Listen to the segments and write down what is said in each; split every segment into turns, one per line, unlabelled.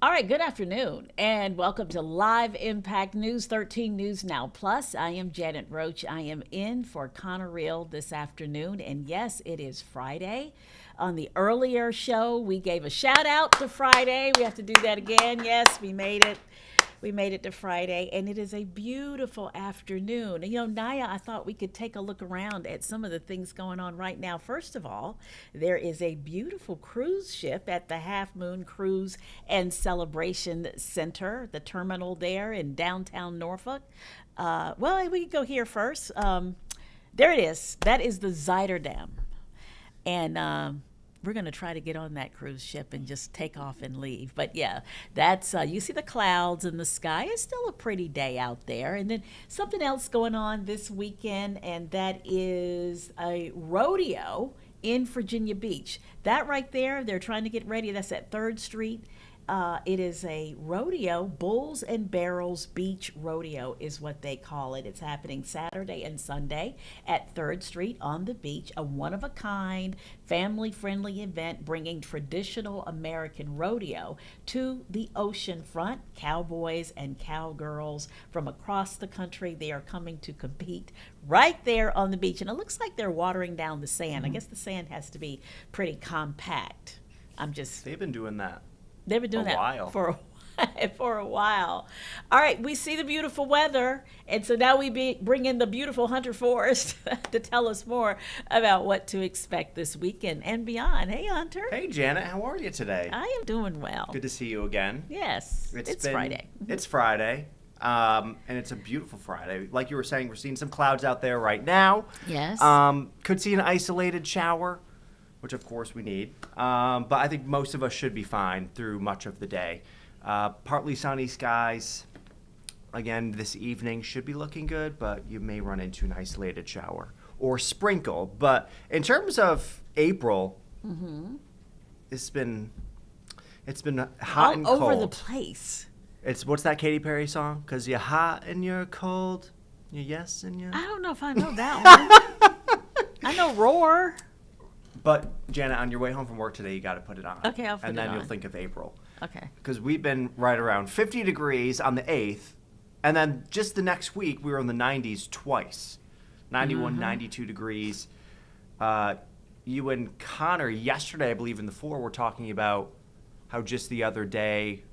All right, good afternoon, and welcome to Live Impact News 13 News Now Plus. I am Janet Roach. I am in for Connor Reel this afternoon, and yes, it is Friday. On the earlier show, we gave a shout out to Friday. We have to do that again. Yes, we made it. We made it to Friday, and it is a beautiful afternoon. And, Naya, I thought we could take a look around at some of the things going on right now. First of all, there is a beautiful cruise ship at the Half Moon Cruise and Celebration Center, the terminal there in downtown Norfolk. Well, we can go here first. There it is. That is the Zyder and we're going to try to get on that cruise ship and just take off and leave. But yeah, that's you see the clouds in the sky. It's still a pretty day out there. And then something else going on this weekend, and that is a rodeo in Virginia Beach. That right there, they're trying to get ready. That's at 3rd Street. It is a rodeo, Bulls and Barrels Beach Rodeo is what they call it. It's happening Saturday and Sunday at 3rd Street on the beach, a one-of-a-kind, family-friendly event bringing traditional American rodeo to the ocean front. Cowboys and cowgirls from across the country, they are coming to compete right there on the beach. And it looks like they're watering down the sand. I guess the sand has to be pretty compact.
They've been doing that.
They've been doing that
while.
for a while. All right, we see the beautiful weather, and so now we bring in the beautiful Hunter Forrest to tell us more about what to expect this weekend and beyond. Hey, Hunter.
Hey, Janet, how are you today?
I am doing well.
Good to see you again.
Yes, it's Friday.
It's Friday, and it's a beautiful Friday. Like you were saying, we're seeing some clouds out there right now.
Yes.
Could see an isolated shower, which of course we need. But I think most of us should be fine through much of the day. Partly sunny skies. Again, this evening should be looking good, but you may run into an isolated shower or sprinkle. But in terms of April, it's been hot
all
and cold.
over the place.
What's that Katy Perry song? 'Cause you're hot and you're cold. You're yes and you're...
I don't know if I know that one. I know Roar.
But, Janet, on your way home from work today, you got to put it on.
Okay, I'll put it on.
And then you'll think of April.
Okay.
Because we've been right around 50 degrees on the 8th. And then just the next week, we were in the 90s twice. 91, 92 degrees. You and Connor, yesterday, I believe, in the 4, were talking about how just the other day,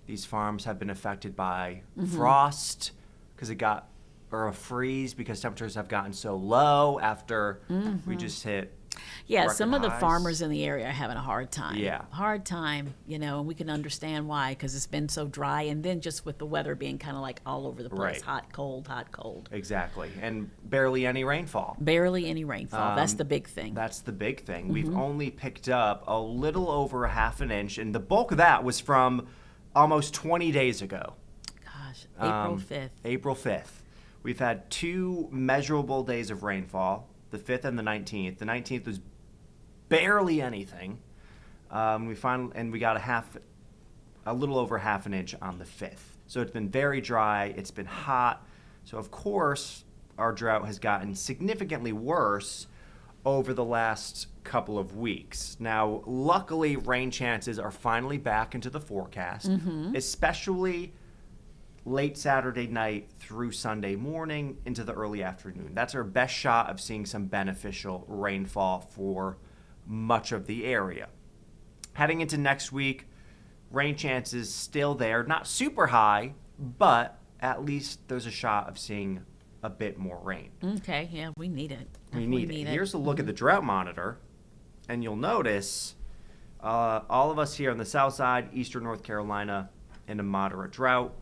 these farms have been affected by frost because or a freeze because temperatures have gotten so low after we just hit...
Yeah, some of the
highs.
farmers in the area are having a hard time.
Yeah.
Hard time, and we can understand why, because it's been so dry, and then just with the weather being kind of like all over the place,
Right.
hot, cold.
Exactly. And barely any rainfall.
Barely any rainfall. That's the big thing.
That's the big thing. We've only picked up a little over a half an inch, and the bulk of that was from almost 20 days ago.
Gosh, April 5th.
April 5th. We've had 2 measurable days of rainfall, the 5th and the 19th. The 19th was barely anything. We got a little over half an inch on the 5th. So it's been very dry. It's been hot. So of course, our drought has gotten significantly worse over the last couple of weeks. Now, luckily, rain chances are finally back into the forecast, especially late Saturday night through Sunday morning into the early afternoon. That's our best shot of seeing some beneficial rainfall for much of the area. Heading into next week, rain chances still there, not super high, but at least there's a shot of seeing a bit more rain.
Okay, yeah, we need it.
We need it. Here's a look at the drought monitor, and you'll notice all of us here on the south side, eastern North Carolina, in a moderate drought,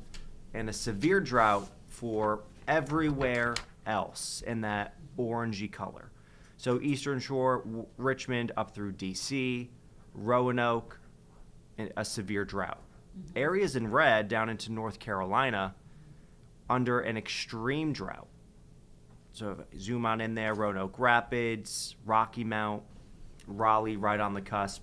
and a severe drought for everywhere else in that orangey color. So Eastern Shore, Richmond up through D.C., Roanoke, a severe drought. Areas in red down into North Carolina under an extreme drought. So zoom on in there, Roanoke Rapids, Rocky Mount, Raleigh right on the cusp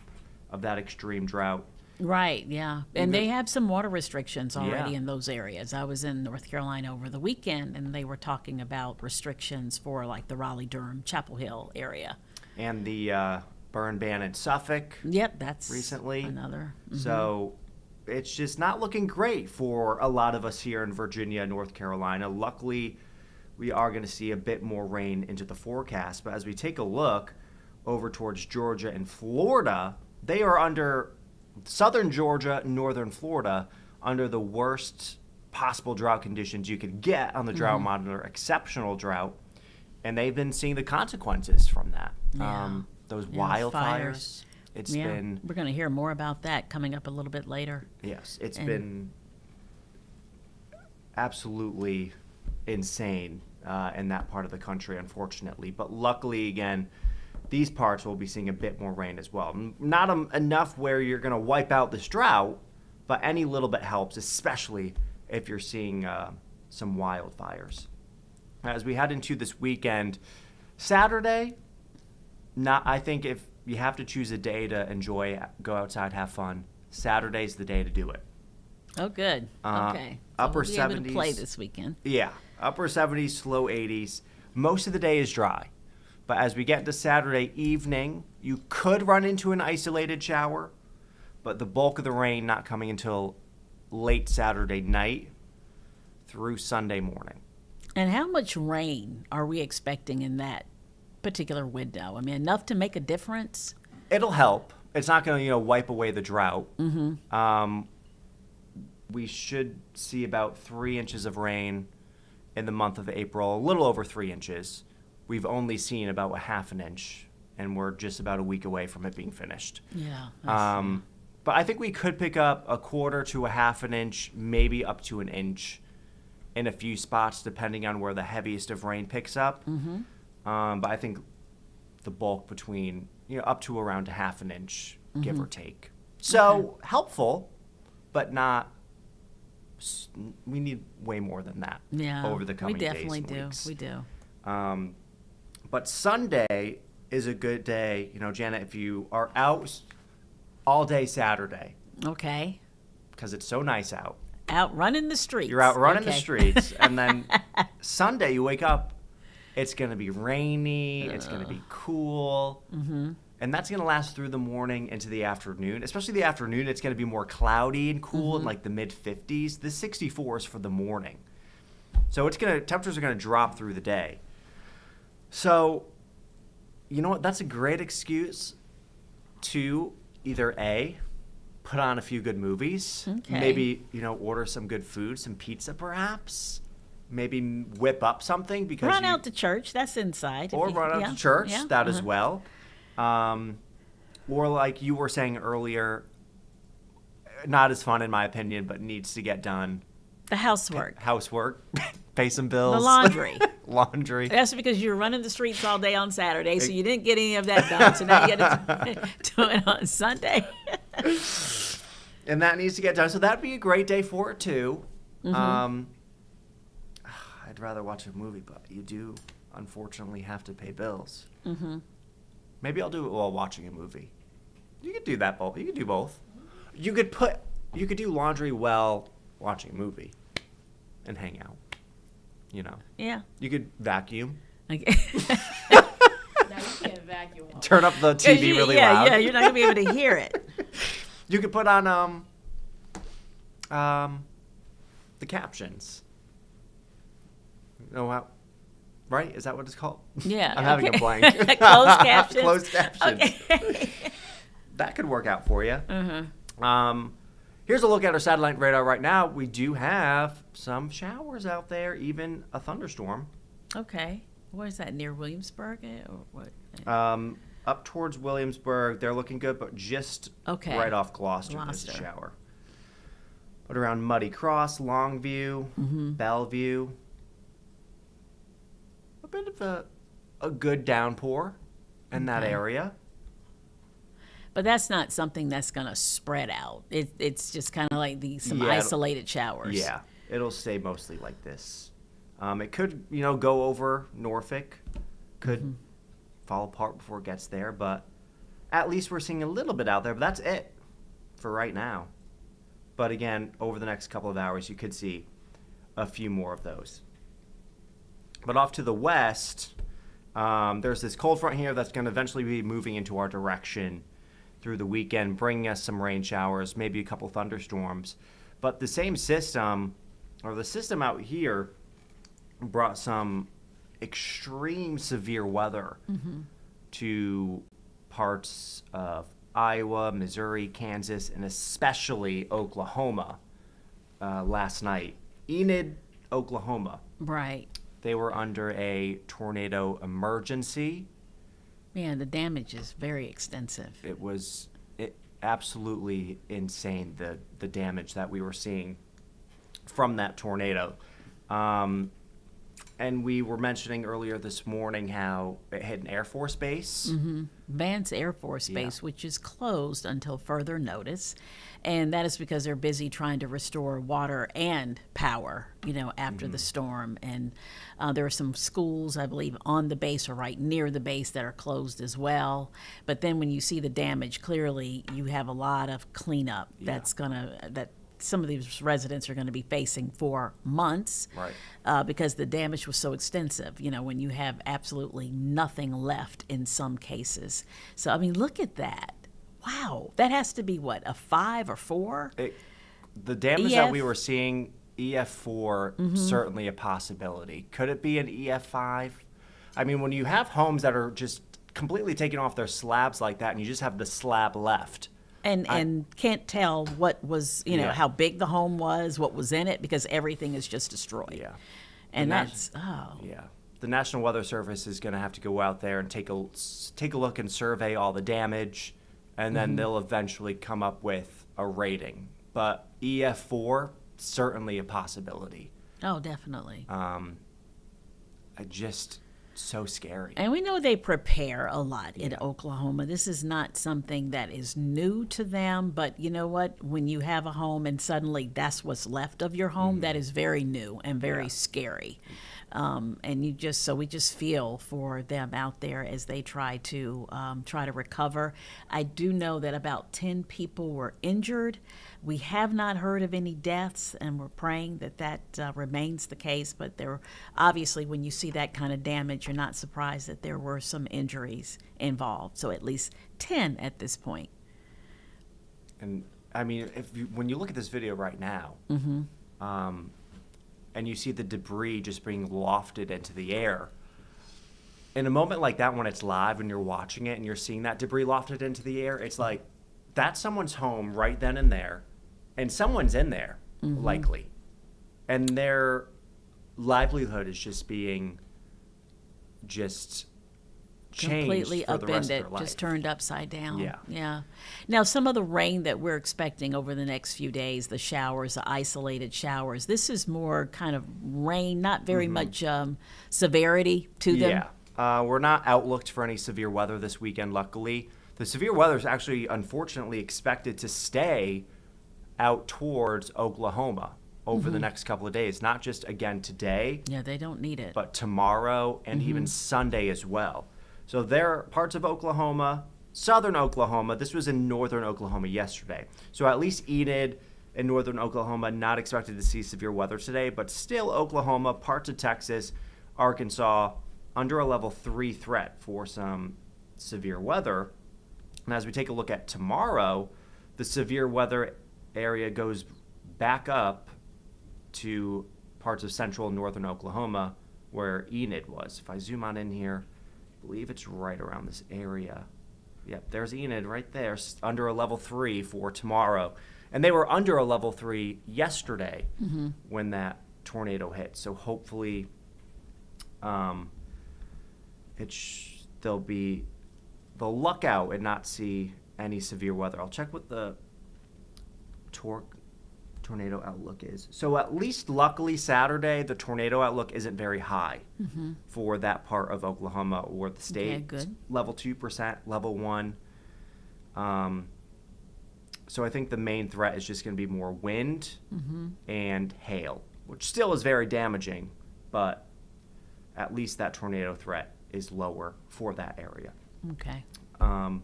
of that extreme drought.
Right, yeah. And they have some water restrictions already
Yeah.
in those areas. I was in North Carolina over the weekend, and they were talking about restrictions for like the Raleigh-Durham, Chapel Hill area.
And the burn ban in Suffolk
Yep, that's
recently.
another.
So it's just not looking great for a lot of us here in Virginia, North Carolina. Luckily, we are going to see a bit more rain into the forecast. But as we take a look over towards Georgia and Florida, they are under southern Georgia, northern Florida, under the worst possible drought conditions you could get on the drought monitor, exceptional drought. And they've been seeing the consequences from that.
Yeah.
Those
Yeah,
wildfires.
fires.
It's been...
We're going to hear more about that coming up a little bit later.
Yes, it's been absolutely insane in that part of the country, unfortunately. But luckily, again, these parts will be seeing a bit more rain as well. Not enough where you're going to wipe out this drought, but any little bit helps, especially if you're seeing some wildfires. As we head into this weekend, Saturday, I think if you have to choose a day to enjoy, go outside, have fun, Saturday's the day to do it.
Oh, good. Okay. So
Upper
we'll be able
70s.
to play this weekend.
Yeah, upper 70s, low 80s. Most of the day is dry. But as we get to Saturday evening, you could run into an isolated shower, but the bulk of the rain not coming until late Saturday night through Sunday morning.
And how much rain are we expecting in that particular window? I mean, enough to make a difference?
It'll help. It's not going to, wipe away the drought. We should see about 3 inches of rain in the month of April, a little over 3 inches. We've only seen about a half an inch, and we're just about a week away from it being finished.
Yeah.
But I think we could pick up a quarter to a half an inch, maybe up to an inch in a few spots, depending on where the heaviest of rain picks up. But I think the bulk between, up to around a half an inch, give or take. So helpful, but not. We need way more than that over the coming days and weeks.
We do.
But Sunday is a good day, Janet, if you are out all day Saturday.
Okay.
Because it's so nice out.
Out running the streets.
You're out running the streets. And then Sunday you wake up, it's going to be rainy, it's going to be cool. And that's going to last through the morning into the afternoon. Especially the afternoon, it's going to be more cloudy and cool in like the mid-50s. The 64 is for the morning. So temperatures are going to drop through the day. So, you know what? That's a great excuse to either A, put on a few good movies, maybe, order some good food, some pizza perhaps, maybe whip up something because
run out to church, that's inside.
Or run out to church, that as well. Or like you were saying earlier, not as fun in my opinion, but needs to get done.
The housework.
Pay some bills.
The laundry.
Laundry.
That's because you were running the streets all day on Saturday, so you didn't get any of that done. So now you got to do it on Sunday.
And that needs to get done. So that'd be a great day for it, too. I'd rather watch a movie, but you do, unfortunately, have to pay bills. Maybe I'll do it while watching a movie. You could do that both. You could do both. You could do laundry while watching a movie and hang out.
Yeah.
You could vacuum.
Okay.
Now you can't vacuum.
Turn up the TV really loud.
Yeah, you're not gonna be able to hear it.
You could put on the captions. Right? Is that what it's called?
Yeah.
I'm having a blank.
Closed captions.
Closed captions.
Okay.
That could work out for you. Here's a look at our satellite radar right now. We do have some showers out there, even a thunderstorm.
Okay. Where is that? Near Williamsburg or what?
Up towards Williamsburg, they're looking good, but just right off Gloucester, there's a shower. But around Muddy Cross, Longview, Bellevue, a bit of a good downpour in that area.
But that's not something that's going to spread out. It's just kind of like some isolated showers.
Yeah, it'll stay mostly like this. It could, go over Norfolk, could fall apart before it gets there, but at least we're seeing a little bit out there. But that's it for right now. But again, over the next couple of hours, you could see a few more of those. But off to the west, there's this cold front here that's going to eventually be moving into our direction through the weekend, bringing us some rain showers, maybe a couple thunderstorms. But the same system, or the system out here, brought some extreme severe weather to parts of Iowa, Missouri, Kansas, and especially Oklahoma last night. Enid, Oklahoma.
Right.
They were under a tornado emergency.
Yeah, the damage is very extensive.
It was absolutely insane, the damage that we were seeing from that tornado. And we were mentioning earlier this morning how it hit an Air Force base.
Vance Air Force Base, which is closed until further notice. And that is because they're busy trying to restore water and power, after the storm. And there are some schools, I believe, on the base or right near the base that are closed as well. But then when you see the damage, clearly you have a lot of cleanup that some of these residents are going to be facing for months,
Right.
because the damage was so extensive, when you have absolutely nothing left in some cases. So, I mean, look at that. Wow. That has to be, what, a 5 or 4?
The damage
EF?
that we were seeing, EF4, certainly a possibility. Could it be an EF5? I mean, when you have homes that are just completely taken off their slabs like that and you just have the slab left,
And can't tell what was,
Yeah.
how big the home was, what was in it, because everything is just destroyed.
Yeah.
And
And
that's,
yeah, the National Weather Service is going to have to go out there and take a look and survey all the damage, and then they'll eventually come up with a rating. But EF4, certainly a possibility.
oh, definitely.
So scary.
And we know they prepare a lot in Oklahoma. This is not something that is new to them, but you know what? When you have a home and suddenly that's what's left of your home, that is very new and very scary. And we just feel for them out there as they try to recover. I do know that about 10 people were injured. We have not heard of any deaths, and we're praying that remains the case. But obviously, when you see that kind of damage, you're not surprised that there were some injuries involved. So at least 10 at this point.
And I mean, when you look at this video right now, and you see the debris just being lofted into the air, in a moment like that, when it's live and you're watching it and you're seeing that debris lofted into the air, it's like that's someone's home right then and there, and someone's in there likely, and their livelihood is just being changed
Completely
for the rest of
upended,
their life.
just turned upside down.
Yeah.
Now, some of the rain that we're expecting over the next few days, the showers, the isolated showers, this is more kind of rain, not very much severity to them.
Yeah. We're not outlooked for any severe weather this weekend, luckily. The severe weather is actually, unfortunately, expected to stay out towards Oklahoma over the next couple of days, not just, again, today,
Yeah, they don't need it.
but tomorrow and even Sunday as well. So there are parts of Oklahoma, southern Oklahoma. This was in northern Oklahoma yesterday. So at least Enid and northern Oklahoma not expected to see severe weather today, but still Oklahoma, parts of Texas, Arkansas, under a level 3 threat for some severe weather. And as we take a look at tomorrow, the severe weather area goes back up to parts of central and northern Oklahoma where Enid was. If I zoom on in here, I believe it's right around this area. Yep, there's Enid right there, under a level 3 for tomorrow. And they were under a level 3 yesterday when that tornado hit. So hopefully they'll luck out and not see any severe weather. I'll check what the tornado outlook is. So at least luckily Saturday, the tornado outlook isn't very high for that part of Oklahoma or the state.
Okay, good.
Level 2%, level 1. So I think the main threat is just going to be more wind and hail, which still is very damaging, but at least that tornado threat is lower for that area.
Okay.
But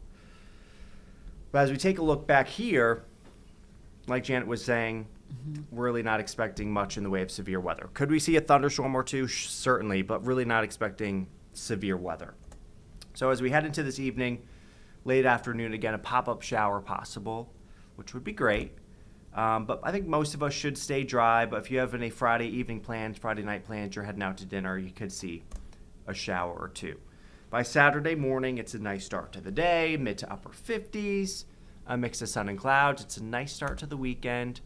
as we take a look back here, like Janet was saying, we're really not expecting much in the way of severe weather. Could we see a thunderstorm or two? Certainly, but really not expecting severe weather. So as we head into this evening, Late afternoon, again, a pop-up shower possible, which would be great. But I think most of us should stay dry. But if you have any Friday evening plans, Friday night plans, you're heading out to dinner, you could see a shower or two. By Saturday morning, it's a nice start to the day, mid to upper 50s, a mix of sun and clouds. It's a nice start to the weekend.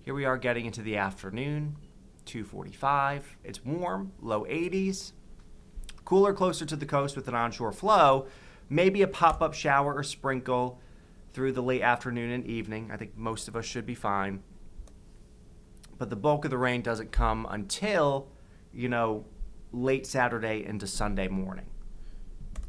Here we are getting into the afternoon, 2:45. It's warm, low 80s. Cooler closer to the coast with an onshore flow. Maybe a pop-up shower or sprinkle through the late afternoon and evening. I think most of us should be fine. But the bulk of the rain doesn't come until, late Saturday into Sunday morning.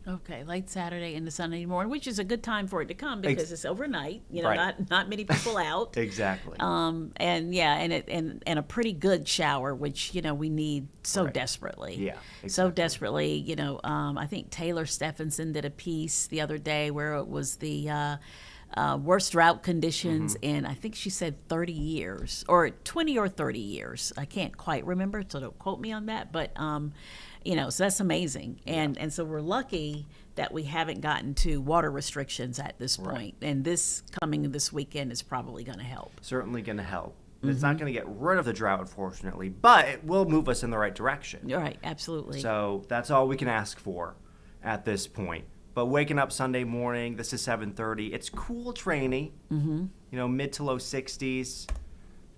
Okay, late Saturday into Sunday morning, which is a good time for it to come because it's overnight.
Right.
Not many people out.
Exactly.
And a pretty good shower, which we need so
Right.
desperately.
Yeah,
So
exactly.
desperately. I think Taylor Stephenson did a piece the other day where it was the worst drought conditions in, I think she said 30 years or 20 or 30 years. I can't quite remember, so don't quote me on that. But so that's amazing, and so we're lucky that we haven't gotten to water restrictions at this point. And this weekend is probably going to help.
Certainly going to help. It's not going to get rid of the drought, unfortunately, but it will move us in the right direction.
You're right, absolutely.
So that's all we can ask for at this point. But waking up Sunday morning, this is 7:30. It's cool, it's rainy, mid to low 60s.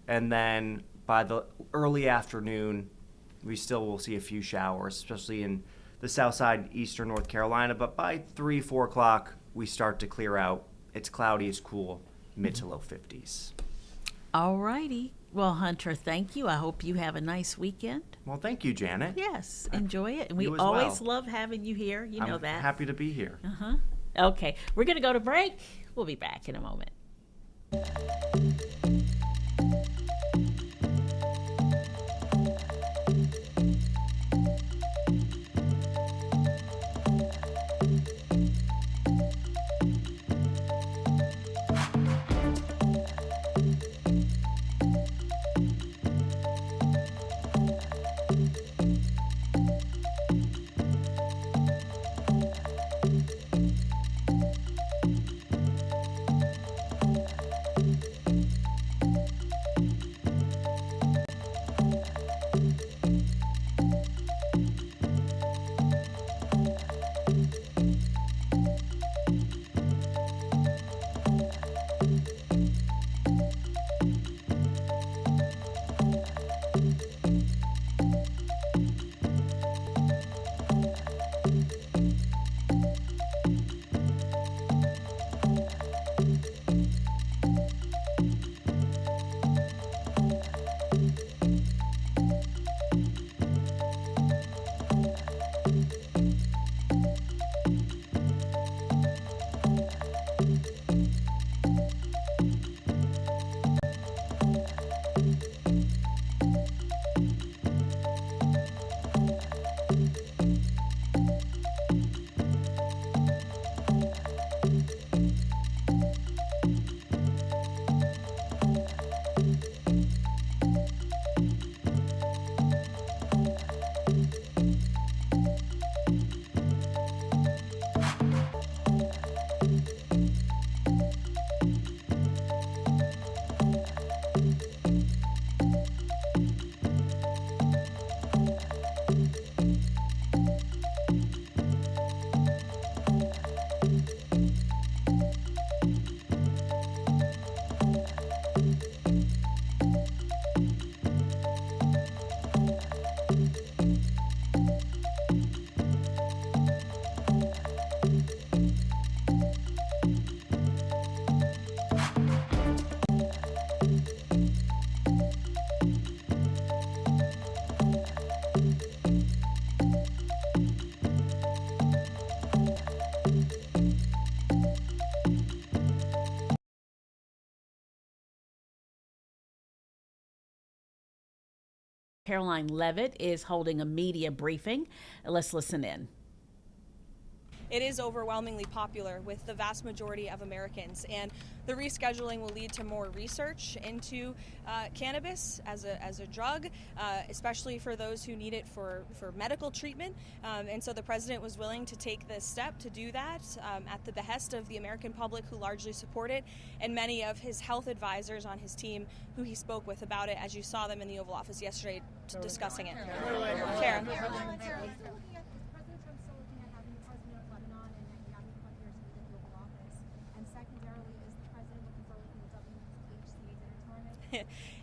And then by the early afternoon, we still will see a few showers, especially in the south side, eastern North Carolina. But by 3, 4 o'clock, we start to clear out. It's cloudy, it's cool, mid to low 50s.
All righty. Well, Hunter, thank you. I hope you have a nice weekend.
Well, thank you, Janet.
Yes, enjoy it. And we
You as
always
well.
love having you here. You know
I'm
that.
happy to be here.
Okay, we're going to go to break. We'll be back in a moment. Caroline Levitt is holding a media briefing. Let's listen in.
it is overwhelmingly popular with the vast majority of Americans. And the rescheduling will lead to more research into cannabis as a drug, especially for those who need it for medical treatment. And so the president was willing to take this step to do that at the behest of the American public, who largely support it, and many of his health advisors on his team who he spoke with about it, as you saw them in the Oval Office yesterday discussing it. Karen.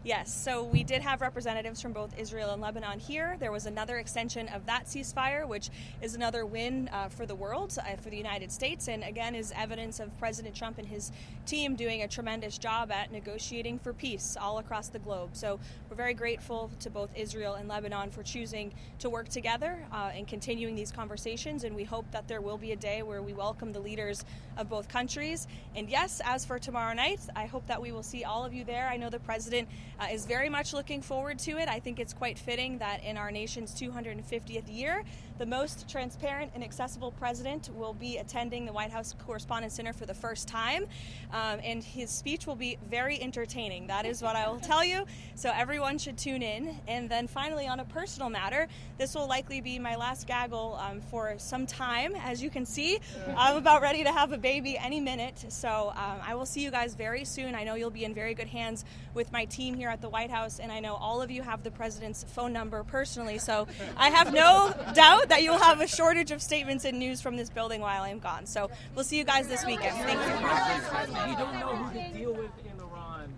Yes, so we did have representatives from both Israel and Lebanon here. There was another extension of that ceasefire, which is another win for the world, for the United States, and again is evidence of President Trump and his team doing a tremendous job at negotiating for peace all across the globe. So we're very grateful to both Israel and Lebanon for choosing to work together and continuing these conversations, and we hope that there will be a day where we welcome the leaders of both countries. And yes, as for tomorrow night, I hope that we will see all of you there. I know the President is very much looking forward to it. I think it's quite fitting that in our nation's 250th year, the most transparent and accessible president will be attending the White House Correspondents' Dinner for the first time, and his speech will be very entertaining. That is what I will tell you, so everyone should tune in. And then finally, on a personal matter, this will likely be my last gaggle for some time. As you can see, I'm about ready to have a baby any minute, so I will see you guys very soon. I know you'll be in very good hands with my team here at the White House, and I know all of you have the president's phone number personally, so I have no doubt that you will have a shortage of statements and news from this building while I'm gone. So we'll see you guys this weekend. Thank you.
You don't know who to deal with in Iran.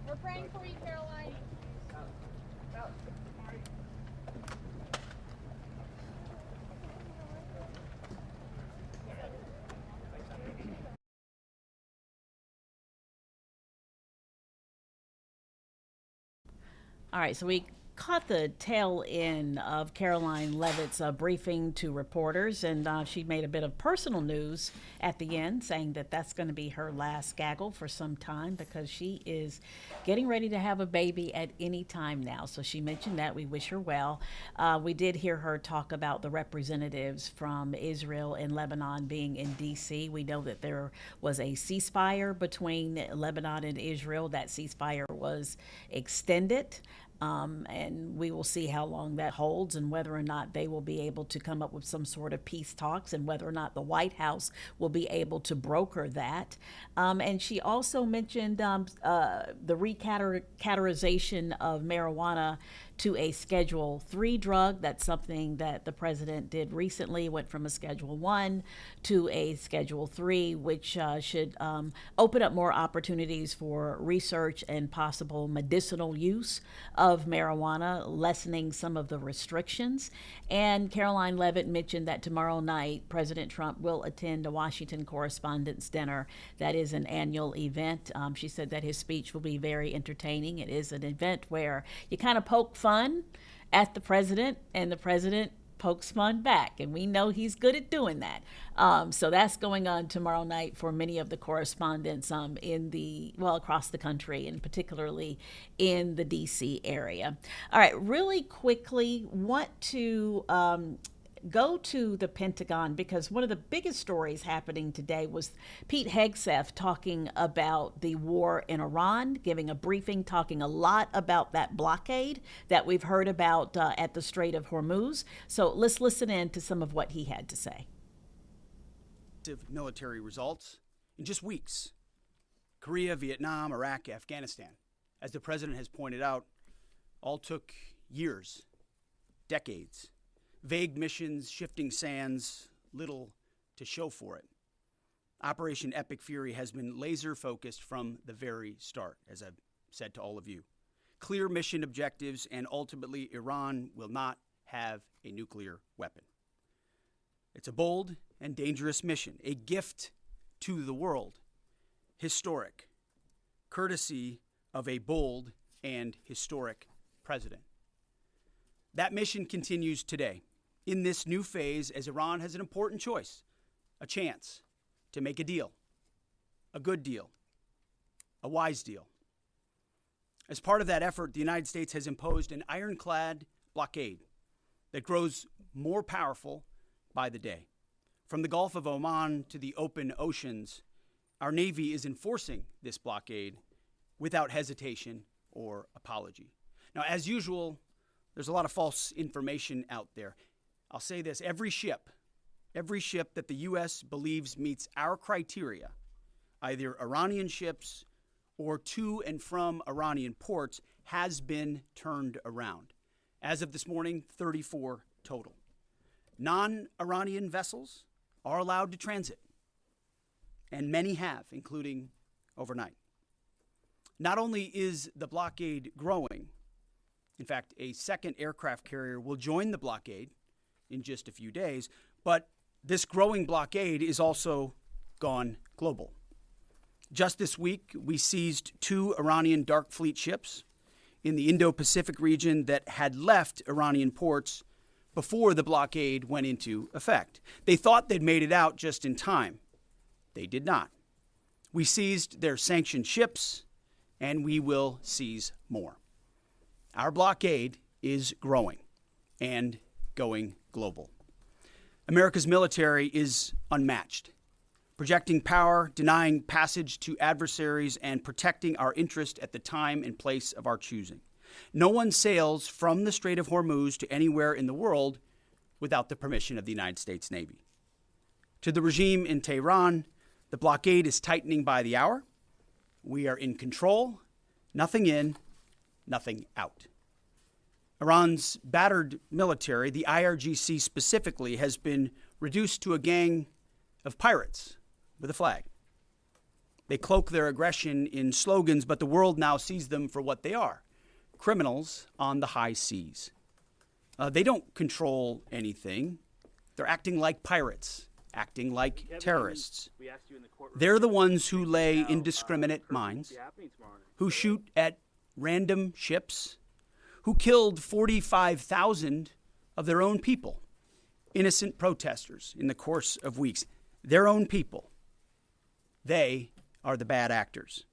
We're praying for you, Caroline.
All right, so we caught the tail end of Caroline Levitt's briefing to reporters, and she made a bit of personal news at the end, saying that that's going to be her last gaggle for some time because she is getting ready to have a baby at any time now. So she mentioned that. We wish her well. We did hear her talk about the representatives from Israel and Lebanon being in D.C. We know that there was a ceasefire between Lebanon and Israel. That ceasefire was extended. And we will see how long that holds and whether or not they will be able to come up with some sort of peace talks and whether or not the White House will be able to broker that. And she also mentioned the recategorization of marijuana to a Schedule 3 drug. That's something that the president did recently, went from a Schedule 1 to a Schedule 3, which should open up more opportunities for research and possible medicinal use of marijuana, lessening some of the restrictions. And Caroline Levitt mentioned that tomorrow night, President Trump will attend a Washington Correspondents' Dinner. That is an annual event. She said that his speech will be very entertaining. It is an event where you kind of poke fun at the president, and the president pokes fun back, and we know he's good at doing that. So that's going on tomorrow night for many of the correspondents across the country, and particularly in the DC area. All right, really quickly, want to go to the Pentagon, because one of the biggest stories happening today was Pete Hegseth talking about the war in Iran, giving a briefing, talking a lot about that blockade that we've heard about at the Strait of Hormuz. So let's listen in to some of what he had to say.
Military results in just weeks. Korea, Vietnam, Iraq, Afghanistan, as the president has pointed out, all took years, decades. Vague missions, shifting sands, little to show for it. Operation Epic Fury has been laser focused from the very start, as I've said to all of you. Clear mission objectives, and ultimately Iran will not have a nuclear weapon. It's a bold and dangerous mission, a gift to the world, historic, courtesy of a bold and historic president. That mission continues today, in this new phase, as Iran has an important choice, a chance to make a deal, a good deal, a wise deal. As part of that effort, the United States has imposed an ironclad blockade that grows more powerful by the day. From the Gulf of Oman to the open oceans, our Navy is enforcing this blockade without hesitation or apology. Now, as usual, there's a lot of false information out there. I'll say this, every ship that the U.S. believes meets our criteria, either Iranian ships or to and from Iranian ports, has been turned around. As of this morning, 34 total. Non-Iranian vessels are allowed to transit, and many have, including overnight. Not only is the blockade growing, in fact, a second aircraft carrier will join the blockade in just a few days, but this growing blockade is also gone global. Just this week, we seized 2 Iranian Dark Fleet ships in the Indo-Pacific region that had left Iranian ports before the blockade went into effect. They thought they'd made it out just in time. They did not. We seized their sanctioned ships, and we will seize more. Our blockade is growing and going global. America's military is unmatched, projecting power, denying passage to adversaries, and protecting our interest at the time and place of our choosing. No one sails from the Strait of Hormuz to anywhere in the world without the permission of the United States Navy. To the regime in Tehran, the blockade is tightening by the hour. We are in control, nothing in, nothing out. Iran's battered military, the IRGC specifically, has been reduced to a gang of pirates with a flag. They cloak their aggression in slogans, but the world now sees them for what they are, criminals on the high seas. They don't control anything. They're acting like pirates, acting like terrorists. They're the ones who lay indiscriminate mines, who shoot at random ships, who killed 45,000 of their own people, innocent protesters, in the course of weeks. Their own people. They are the bad actors.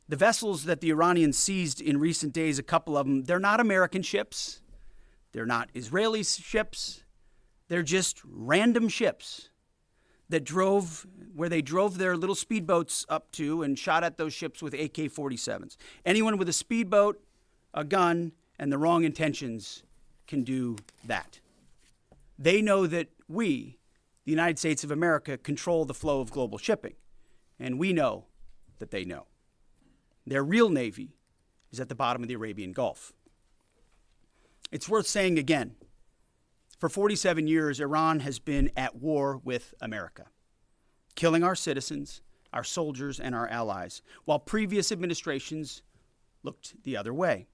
The vessels that the Iranians seized in recent days, a couple of them, they're not American ships. They're not Israeli ships. They're just random ships that drove where they drove their little speedboats up to and shot at those ships with AK-47s. Anyone with a speedboat, a gun, and the wrong intentions can do that. They know that we, the United States of America, control the flow of global shipping, and we know that they know. Their real navy is at the bottom of the Arabian Gulf. It's worth saying again, for 47 years, Iran has been at war with America, killing our citizens, our soldiers, and our allies, while previous administrations looked the other way.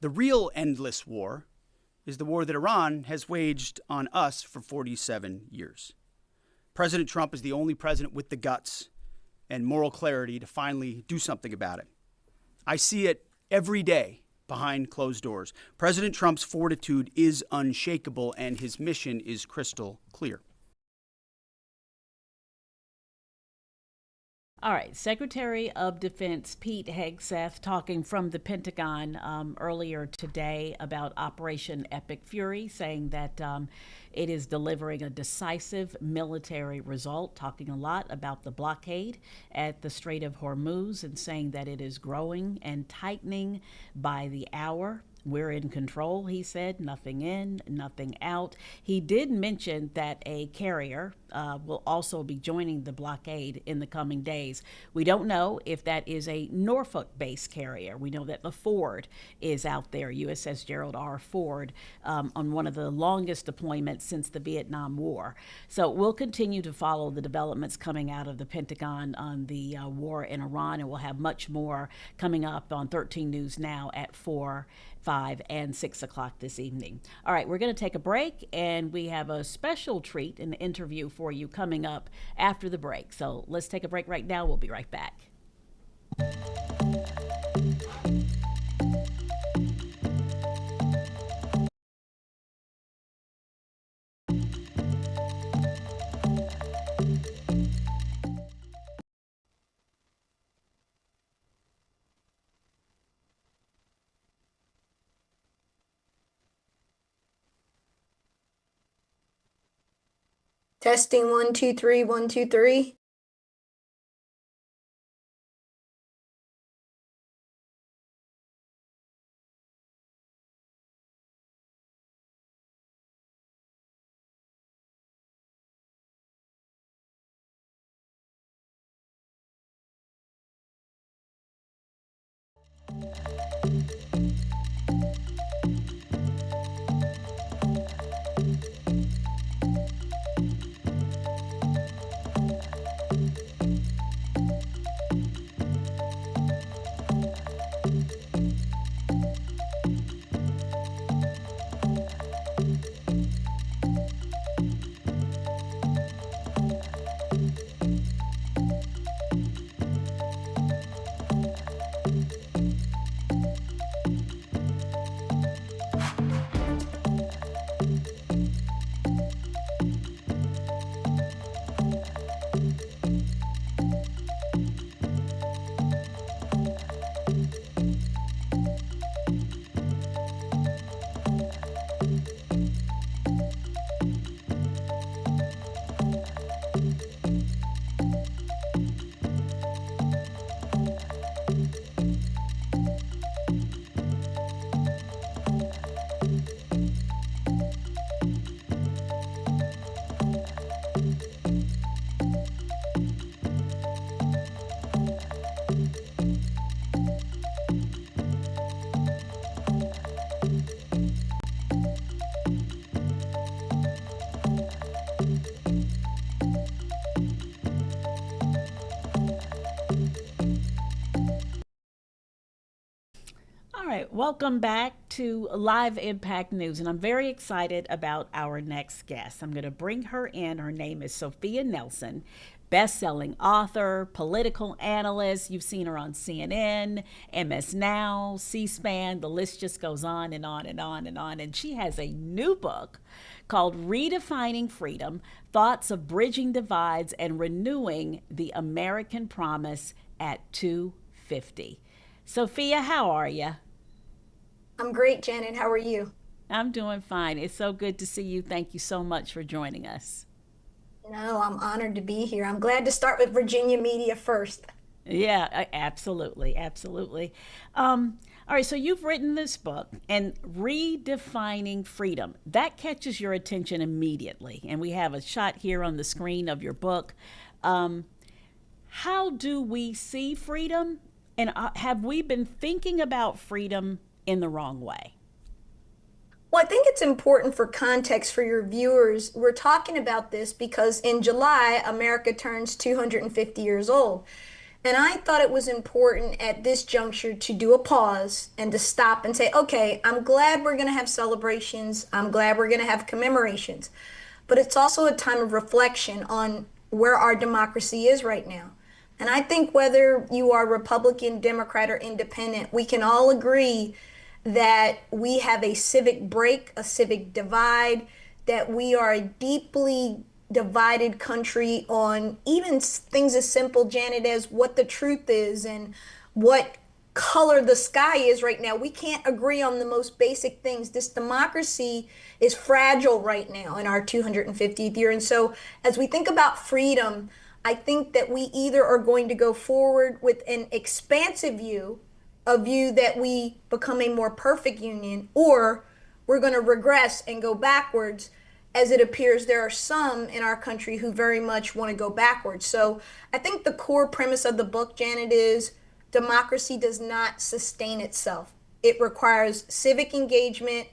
The real endless war is the war that Iran has waged on us for 47 years. President Trump is the only president with the guts and moral clarity to finally do something about it. I see it every day behind closed doors. President Trump's fortitude is unshakable, and his mission is crystal clear.
All right, Secretary of Defense Pete Hegseth talking from the Pentagon earlier today about Operation Epic Fury, saying that it is delivering a decisive military result, talking a lot about the blockade at the Strait of Hormuz and saying that it is growing and tightening by the hour. We're in control, he said, nothing in, nothing out. He did mention that a carrier will also be joining the blockade in the coming days. We don't know if that is a Norfolk-based carrier. We know that the Ford is out there, USS Gerald R. Ford, on one of the longest deployments since the Vietnam War. So we'll continue to follow the developments coming out of the Pentagon on the war in Iran, and we'll have much more coming up on 13 News Now at 4, 5, and 6 o'clock this evening. All right, we're going to take a break, and we have a special treat, an interview for you coming up after the break. So let's take a break right now. We'll be right back.
Testing 1 2 3 1 2 3.
All right, welcome back to Live Impact News, and I'm very excited about our next guest. I'm going to bring her in. Her name is Sophia Nelson, best-selling author, political analyst. You've seen her on CNN, MS Now, C-SPAN. The list just goes on and on and on and on. And she has a new book called Redefining Freedom: Thoughts of Bridging Divides and Renewing the American Promise at 250. Sophia, how are you?
I'm great, Janet. How are you?
I'm doing fine. It's so good to see you. Thank you so much for joining us.
No, I'm honored to be here. I'm glad to start with Virginia media first.
Yeah, absolutely. Absolutely. All right, so you've written this book, and Redefining Freedom. That catches your attention immediately. And we have a shot here on the screen of your book. How do we see freedom? And have we been thinking about freedom in the wrong way?
Well, I think it's important for context for your viewers. We're talking about this because in July, America turns 250 years old. And I thought it was important at this juncture to do a pause and to stop and say, okay, I'm glad we're going to have celebrations. I'm glad we're going to have commemorations. But it's also a time of reflection on where our democracy is right now. And I think whether you are Republican, Democrat, or Independent, we can all agree that we have a civic break, a civic divide, that we are a deeply divided country on even things as simple, Janet, as what the truth is and what color the sky is right now. We can't agree on the most basic things. This democracy is fragile right now in our 250th year. And so as we think about freedom, I think that we either are going to go forward with an expansive view, a view that we become a more perfect union, or we're going to regress and go backwards, as it appears there are some in our country who very much want to go backwards. So I think the core premise of the book, Janet, is democracy does not sustain itself. It requires civic engagement,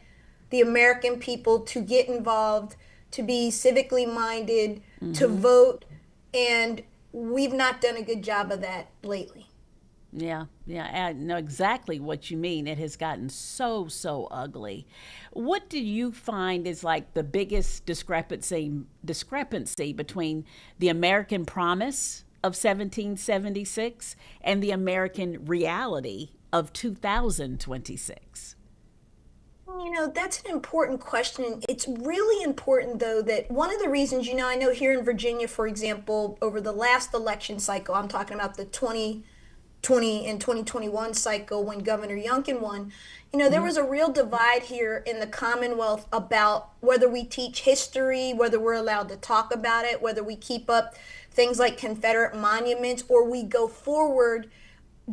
the American people to get involved, to be civically minded, to vote, and we've not done a good job of that lately.
Yeah, I know exactly what you mean. It has gotten so ugly. What do you find is like the biggest discrepancy between the American promise of 1776 and the American reality of 2026?
You know, that's an important question. It's really important, though, that one of the reasons, I know here in Virginia, for example, over the last election cycle, I'm talking about the 2021 cycle when Governor Youngkin won, there was a real divide here in the Commonwealth about whether we teach history, whether we're allowed to talk about it, whether we keep up things like Confederate monuments, or we go forward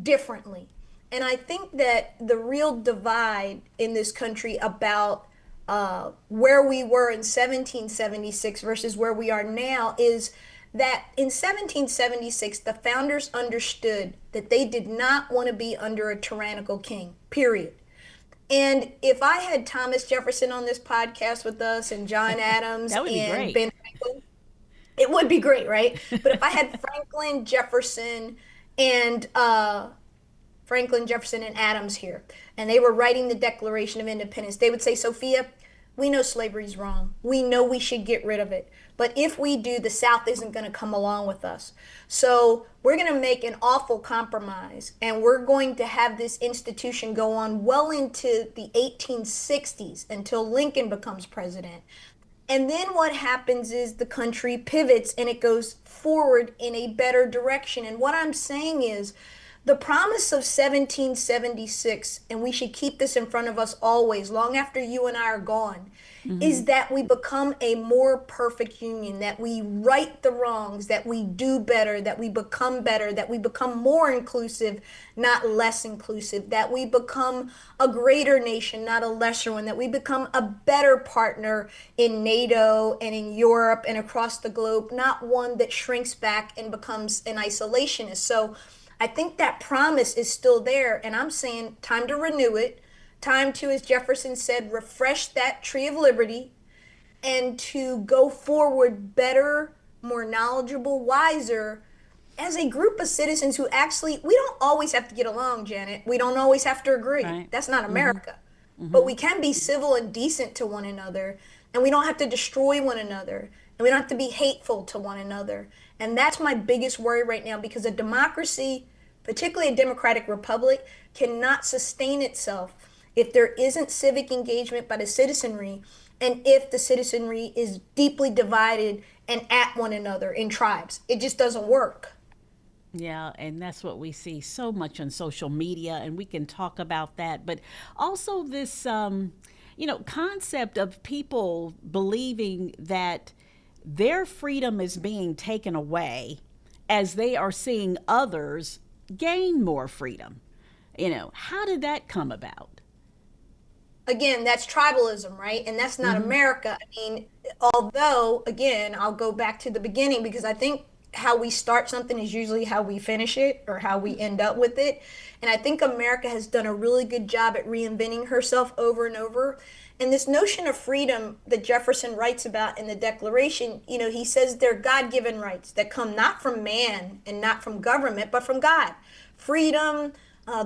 differently. And I think that the real divide in this country about where we were in 1776 versus where we are now is that in 1776, the founders understood that they did not want to be under a tyrannical king, period. And if I had Thomas Jefferson on this podcast with us and John Adams
That would be
and
great.
Ben Franklin, it would be great, right? But if I had and Franklin, Jefferson, and Adams here, and they were writing the Declaration of Independence, they would say, Sophia, we know slavery's wrong. We know we should get rid of it. But if we do, the South isn't going to come along with us. So we're going to make an awful compromise, and we're going to have this institution go on well into the 1860s until Lincoln becomes president. And then what happens is the country pivots and it goes forward in a better direction. And what I'm saying is the promise of 1776, and we should keep this in front of us always, long after you and I are gone, is that we become a more perfect union, that we right the wrongs, that we do better, that we become more inclusive, not less inclusive, that we become a greater nation, not a lesser one, that we become a better partner in NATO and in Europe and across the globe, not one that shrinks back and becomes an isolationist. So I think that promise is still there, and I'm saying time to renew it, time to, as Jefferson said, refresh that tree of liberty, and to go forward better, more knowledgeable, wiser, as a group of citizens who actually, we don't always have to get along, Janet. We don't always have to agree.
Right.
That's not America. But we can be civil and decent to one another, and we don't have to destroy one another, and we don't have to be hateful to one another. And that's my biggest worry right now, because a democracy, particularly a democratic republic, cannot sustain itself if there isn't civic engagement by the citizenry, and if the citizenry is deeply divided and at one another in tribes. It just doesn't work.
Yeah, and that's what we see so much on social media, and we can talk about that. But also this, concept of people believing that their freedom is being taken away as they are seeing others gain more freedom. How did that come about?
Again, that's tribalism, right? And that's not America. I mean, although, again, I'll go back to the beginning, because I think how we start something is usually how we finish it or how we end up with it. And I think America has done a really good job at reinventing herself over and over. And this notion of freedom that Jefferson writes about in the Declaration, he says they're God-given rights that come not from man and not from government, but from God. Freedom,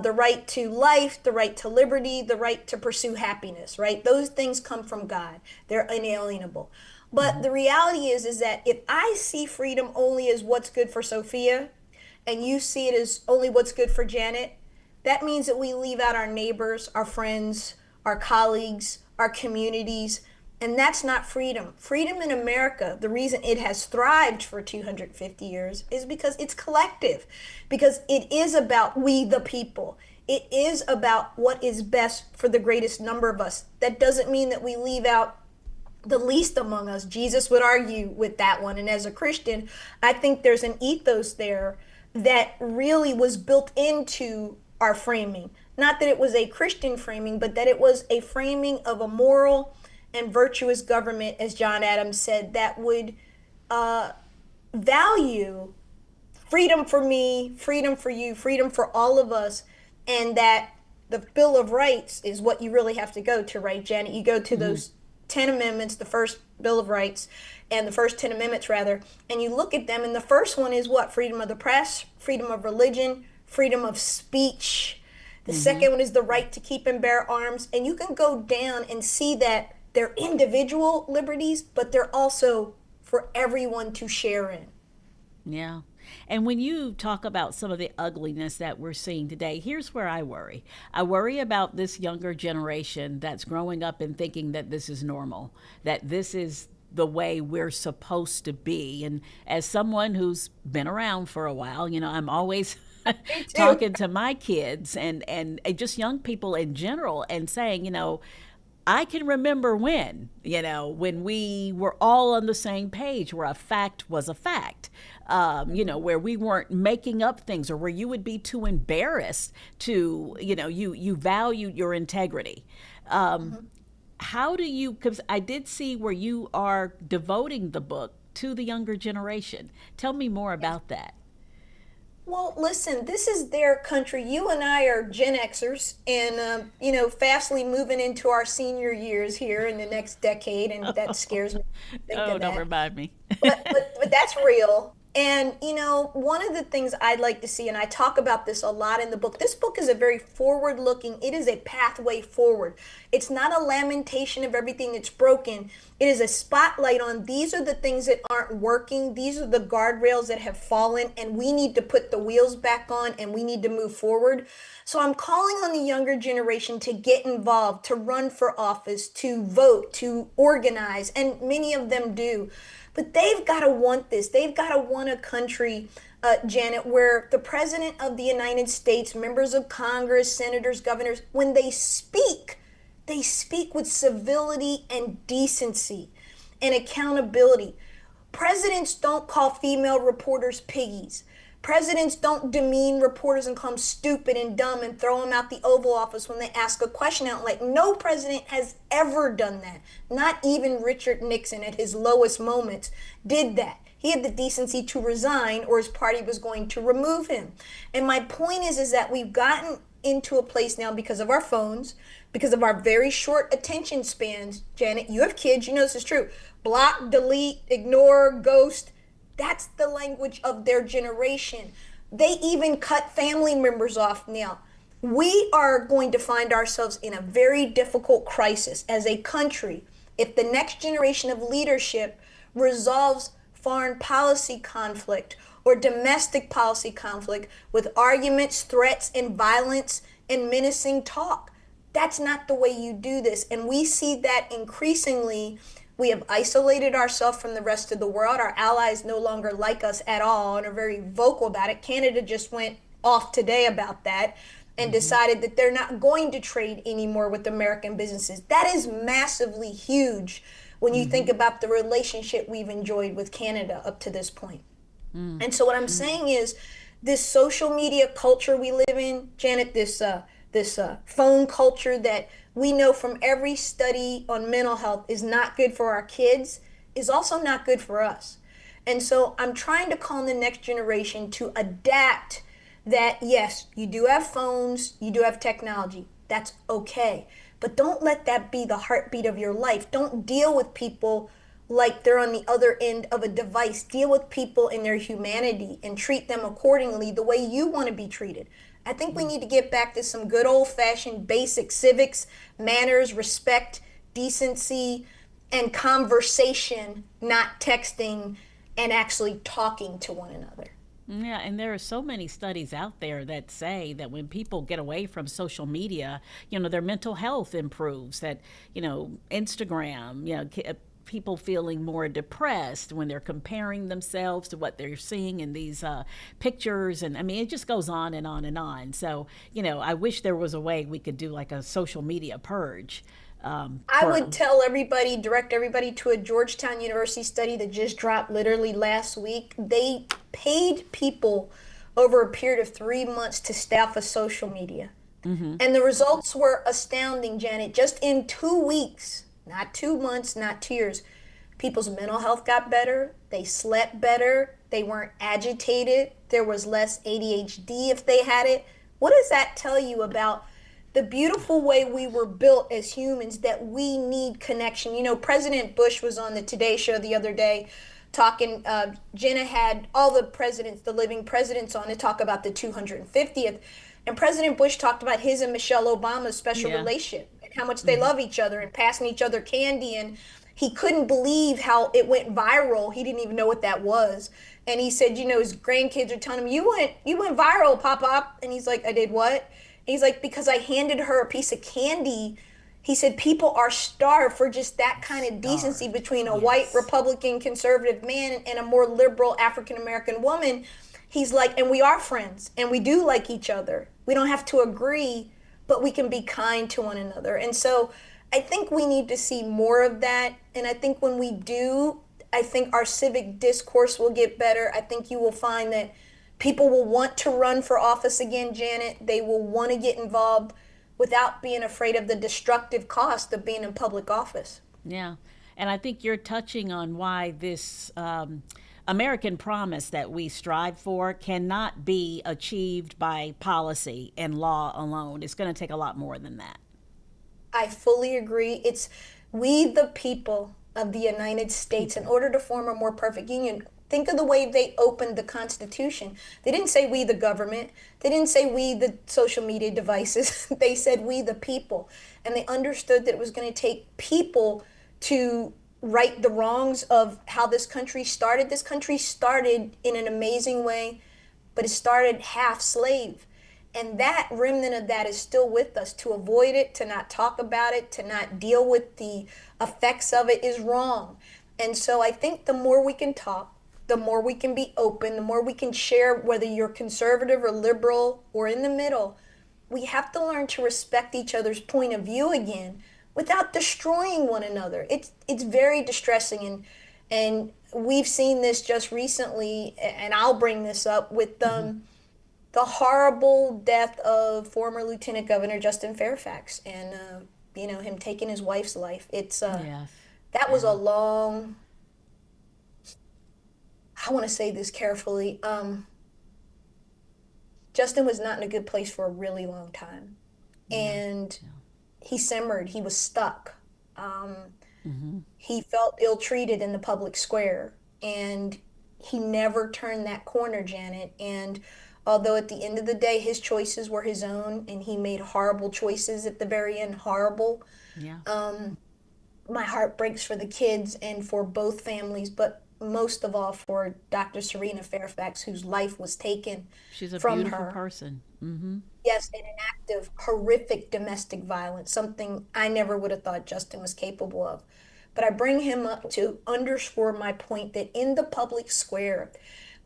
the right to life, the right to liberty, the right to pursue happiness, right? Those things come from God. They're inalienable. But the reality is that if I see freedom only as what's good for Sophia, and you see it as only what's good for Janet, that means that we leave out our neighbors, our friends, our colleagues, our communities, and that's not freedom. Freedom in America, the reason it has thrived for 250 years is because it's collective, because it is about we the people. It is about what is best for the greatest number of us. That doesn't mean that we leave out the least among us. Jesus would argue with that one. And as a Christian, I think there's an ethos there that really was built into our framing. Not that it was a Christian framing, but that it was a framing of a moral and virtuous government, as John Adams said, that would value freedom for me, freedom for you, freedom for all of us, and that the Bill of Rights is what you really have to go to, right, Janet? You go to those 10 amendments, the first Bill of Rights, and the first 10 amendments, rather, and you look at them, and the first one is what? Freedom of the press, freedom of religion, freedom of speech. The second one is the right to keep and bear arms. And you can go down and see that they're individual liberties, but they're also for everyone to share in.
Yeah. And when you talk about some of the ugliness that we're seeing today, here's where I worry. I worry about this younger generation that's growing up and thinking that this is normal, that this is the way we're supposed to be. And as someone who's been around for a while, I'm always
Me too.
talking to my kids and just young people in general and saying, I can remember when we were all on the same page, where a fact was a fact, where we weren't making up things, or where you would be too embarrassed to, you valued your integrity. How do you, because I did see where you are devoting the book to the younger generation. Tell me more about that.
Well, listen, this is their country. You and I are Gen Xers and, fastly moving into our senior years here in the next decade, and that scares me to think
Oh,
of
don't
that.
remind me.
But that's real. And one of the things I'd like to see, and I talk about this a lot in the book, this book is a very forward looking, it is a pathway forward. It's not a lamentation of everything that's broken. It is a spotlight on these are the things that aren't working. These are the guardrails that have fallen, and we need to put the wheels back on and we need to move forward. So I'm calling on the younger generation to get involved, to run for office, to vote, to organize, and many of them do. But they've got to want this. They've got to want a country, Janet, where the President of the United States, members of Congress, senators, governors, when they speak with civility and decency and accountability. Presidents don't call female reporters piggies. Presidents don't demean reporters and call them stupid and dumb and throw them out the Oval Office when they ask a question out. Like, no president has ever done that. Not even Richard Nixon at his lowest moments did that. He had the decency to resign or his party was going to remove him. And my point is that we've gotten into a place now because of our phones, because of our very short attention spans. Janet, you have kids, you know this is true. Block, delete, ignore, ghost. That's the language of their generation. They even cut family members off now. We are going to find ourselves in a very difficult crisis as a country if the next generation of leadership resolves foreign policy conflict or domestic policy conflict with arguments, threats, and violence and menacing talk. That's not the way you do this. And we see that increasingly. We have isolated ourselves from the rest of the world. Our allies no longer like us at all and are very vocal about it. Canada just went off today about that and decided that they're not going to trade anymore with American businesses. That is massively huge when you think about the relationship we've enjoyed with Canada up to this point. And so what I'm saying is this social media culture we live in, Janet, this phone culture that we know from every study on mental health is not good for our kids, is also not good for us. And so I'm trying to call on the next generation to adapt that, yes, you do have phones, you do have technology. That's okay. But don't let that be the heartbeat of your life. Don't deal with people like they're on the other end of a device. Deal with people in their humanity and treat them accordingly the way you want to be treated. I think we need to get back to some good old-fashioned basic civics, manners, respect, decency, and conversation, not texting and actually talking to one another.
Yeah, and there are so many studies out there that say that when people get away from social media, their mental health improves, that, Instagram, people feeling more depressed when they're comparing themselves to what they're seeing in these pictures. And I mean, it just goes on and on and on. So, I wish there was a way we could do like a social media purge.
I would tell everybody, direct everybody to a Georgetown University study that just dropped literally last week. They paid people over a period of 3 months to stay off of social media. And the results were astounding, Janet. Just in 2 weeks, not 2 months, not 2 years, people's mental health got better. They slept better. They weren't agitated. There was less ADHD if they had it. What does that tell you about the beautiful way we were built as humans, that we need connection? President Bush was on the Today Show the other day talking. Jenna had all the presidents, the living presidents, on to talk about the 250th. And President Bush talked about his and Michelle Obama's special relationship and how much they love each other and passing each other candy. And he couldn't believe how it went viral. He didn't even know what that was. And he said, his grandkids are telling him, you went viral, Pop. And he's like, I did what? And he's like, because I handed her a piece of candy. He said, people are starved for just that kind of decency between a white Republican conservative man and a more liberal African American woman. he's like, and we are friends and we do like each other. We don't have to agree, but we can be kind to one another. And so I think we need to see more of that. And I think when we do, I think our civic discourse will get better. I think you will find that people will want to run for office again, Janet. They will want to get involved without being afraid of the destructive cost of being in public office.
Yeah. And I think you're touching on why this American promise that we strive for cannot be achieved by policy and law alone. It's going to take a lot more than that.
I fully agree. It's we, the people of the United States, in order to form a more perfect union. Think of the way they opened the Constitution. They didn't say we, the government. They didn't say we, the social media devices. They said we, the people. And they understood that it was going to take people to right the wrongs of how this country started. This country started in an amazing way, but it started half slave. And that remnant of that is still with us. To avoid it, to not talk about it, to not deal with the effects of it is wrong. And so I think the more we can talk, the more we can be open, the more we can share, whether you're conservative or liberal or in the middle, we have to learn to respect each other's point of view again without destroying one another. It's very distressing, and we've seen this just recently, and I'll bring this up with the horrible death of former Lieutenant Governor Justin Fairfax, and him taking his wife's life.
Yes.
That was a long. I want to say this carefully. Justin was not in a good place for a really long time, and he simmered. He was stuck. He felt ill-treated in the public square, and he never turned that corner, Janet. And although at the end of the day, his choices were his own, and he made horrible choices at the very end, horrible.
Yeah.
My heart breaks for the kids and for both families, but most of all for Dr. Serena Fairfax, whose life was taken
She's a
from
beautiful
her.
person.
Yes, in an act of horrific domestic violence, something I never would have thought Justin was capable of. But I bring him up to underscore my point that in the public square,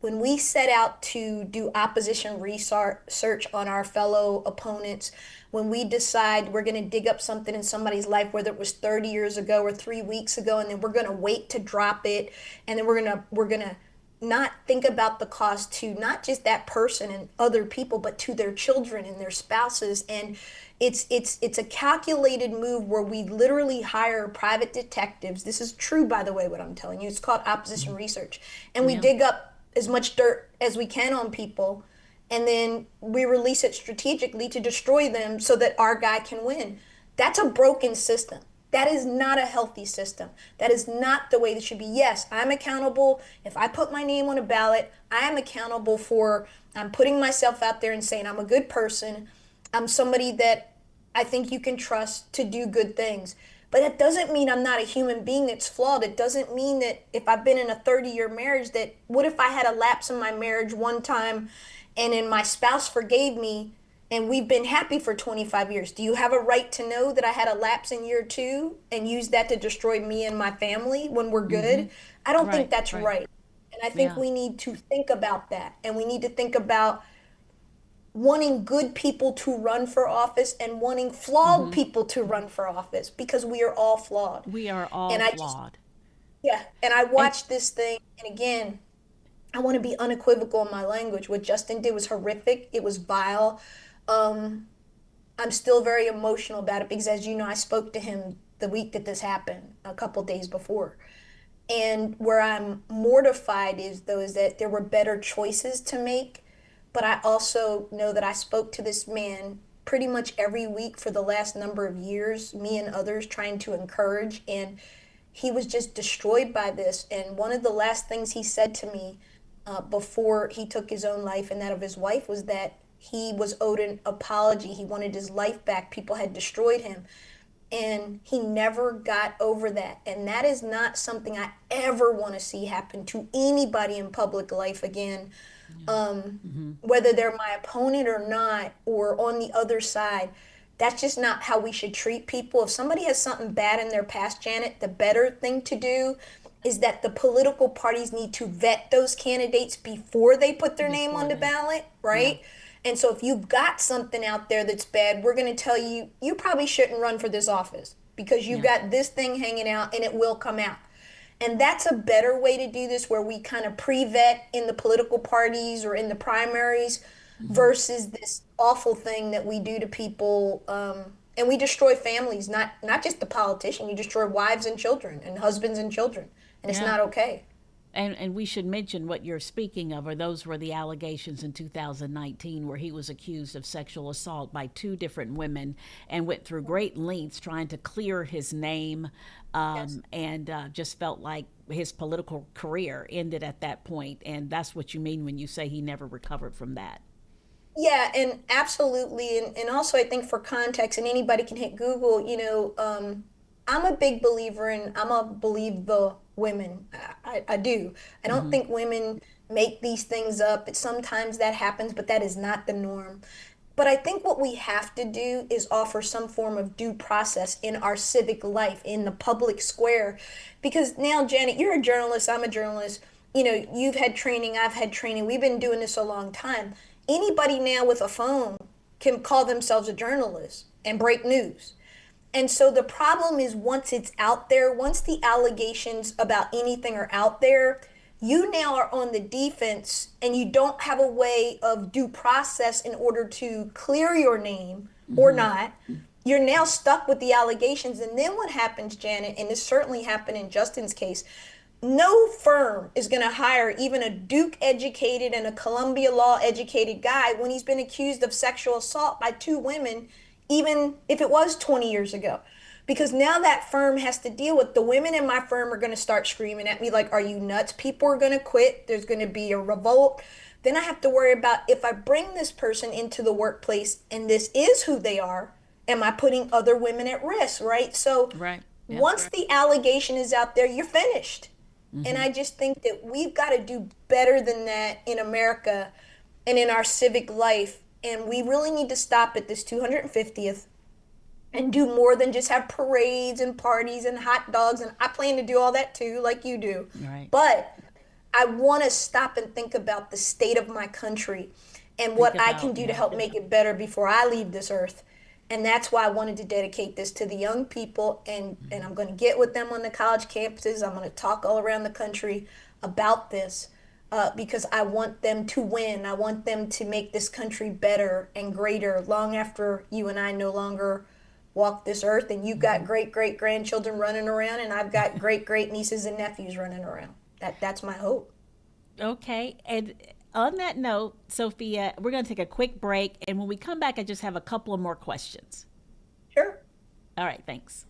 when we set out to do opposition research on our fellow opponents, when we decide we're going to dig up something in somebody's life, whether it was 30 years ago or 3 weeks ago, and then we're going to wait to drop it, and then we're going to not think about the cost to not just that person and other people, but to their children and their spouses. And it's a calculated move where we literally hire private detectives. This is true, by the way, what I'm telling you. It's called opposition research. And we dig up as much dirt as we can on people, and then we release it strategically to destroy them so that our guy can win. That's a broken system. That is not a healthy system. That is not the way this should be. Yes, I'm accountable. If I put my name on a ballot, I am accountable for, I'm putting myself out there and saying I'm a good person. I'm somebody that I think you can trust to do good things. But that doesn't mean I'm not a human being that's flawed. It doesn't mean that if I've been in a 30-year marriage, that what if I had a lapse in my marriage one time and then my spouse forgave me and we've been happy for 25 years? Do you have a right to know that I had a lapse in year 2 and use that to destroy me and my family when we're good? I don't think that's right. And I think we need to think about that. And we need to think about wanting good people to run for office and wanting flawed people to run for office, because we are all flawed.
We are all
And I
flawed.
and I watched this thing, and again, I want to be unequivocal in my language. What Justin did was horrific. It was vile. I'm still very emotional about it because, as you know, I spoke to him the week that this happened, a couple days before. And where I'm mortified is that there were better choices to make. But I also know that I spoke to this man pretty much every week for the last number of years, me and others trying to encourage, and he was just destroyed by this. And one of the last things he said to me before he took his own life and that of his wife was that he was owed an apology. He wanted his life back. People had destroyed him. And he never got over that. And that is not something I ever want to see happen to anybody in public life again. Whether they're my opponent or not, or on the other side, that's just not how we should treat people. If somebody has something bad in their past, Janet, the better thing to do is that the political parties need to vet those candidates before they put their name on the ballot, right? And so if you've got something out there that's bad, we're going to tell you, you probably shouldn't run for this office because you've got this thing hanging out and it will come out. And that's a better way to do this, where we kind of pre-vet in the political parties or in the primaries versus this awful thing that we do to people. And we destroy families, not just the politician. You destroy wives and children and husbands and children. And it's not okay.
And we should mention what you're speaking of, or those were the allegations in 2019 where he was accused of sexual assault by two different women and went through great lengths trying to clear his name, and just felt like his political career ended at that point. And that's what you mean when you say he never recovered from that.
Yeah, and absolutely. And also, I think for context, and anybody can hit Google, I'm a big believer in, I'm a believe the women. I do. I don't think women make these things up. Sometimes that happens, but that is not the norm. But I think what we have to do is offer some form of due process in our civic life, in the public square. Because now, Janet, you're a journalist, I'm a journalist. You've had training, I've had training. We've been doing this a long time. Anybody now with a phone can call themselves a journalist and break news. And so the problem is, once it's out there, once the allegations about anything are out there, you now are on the defense and you don't have a way of due process in order to clear your name or not. You're now stuck with the allegations. And then what happens, Janet, and this certainly happened in Justin's case, no firm is going to hire even a Duke educated and a Columbia law educated guy when he's been accused of sexual assault by two women, even if it was 20 years ago. Because now that firm has to deal with, the women in my firm are going to start screaming at me like, are you nuts? People are going to quit. There's going to be a revolt. Then I have to worry about, if I bring this person into the workplace and this is who they are, am I putting other women at risk, right? So once the allegation is out there, you're finished. And I just think that we've got to do better than that in America and in our civic life. And we really need to stop at this 250th and do more than just have parades and parties and hot dogs. And I plan to do all that too, like you do. But I want to stop and think about the state of my country and what I can do to help make it better before I leave this earth. And that's why I wanted to dedicate this to the young people. And I'm going to get with them on the college campuses. I'm going to talk all around the country about this because I want them to win. I want them to make this country better and greater long after you and I no longer walk this earth. And you've got great-great-grandchildren running around, and I've got great-great-nieces and nephews running around. That's my hope.
Okay. And on that note, Sophia, we're going to take a quick break. And when we come back, I just have a couple of more questions.
Sure.
All right. Thanks.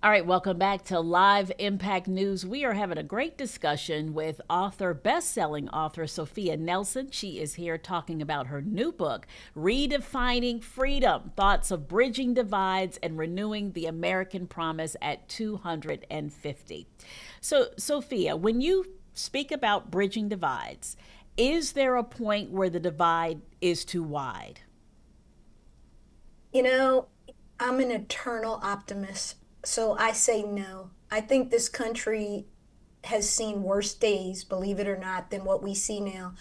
All right, welcome back to Live Impact News. We are having a great discussion with best-selling author Sophia Nelson. She is here talking about her new book, Redefining Freedom: Thoughts of Bridging Divides and Renewing the American Promise at 250. So, Sophia, when you speak about bridging divides, is there a point where the divide is too wide?
You know, I'm an eternal optimist, so I say no. I think this country has seen worse days, believe it or not, than what we see now.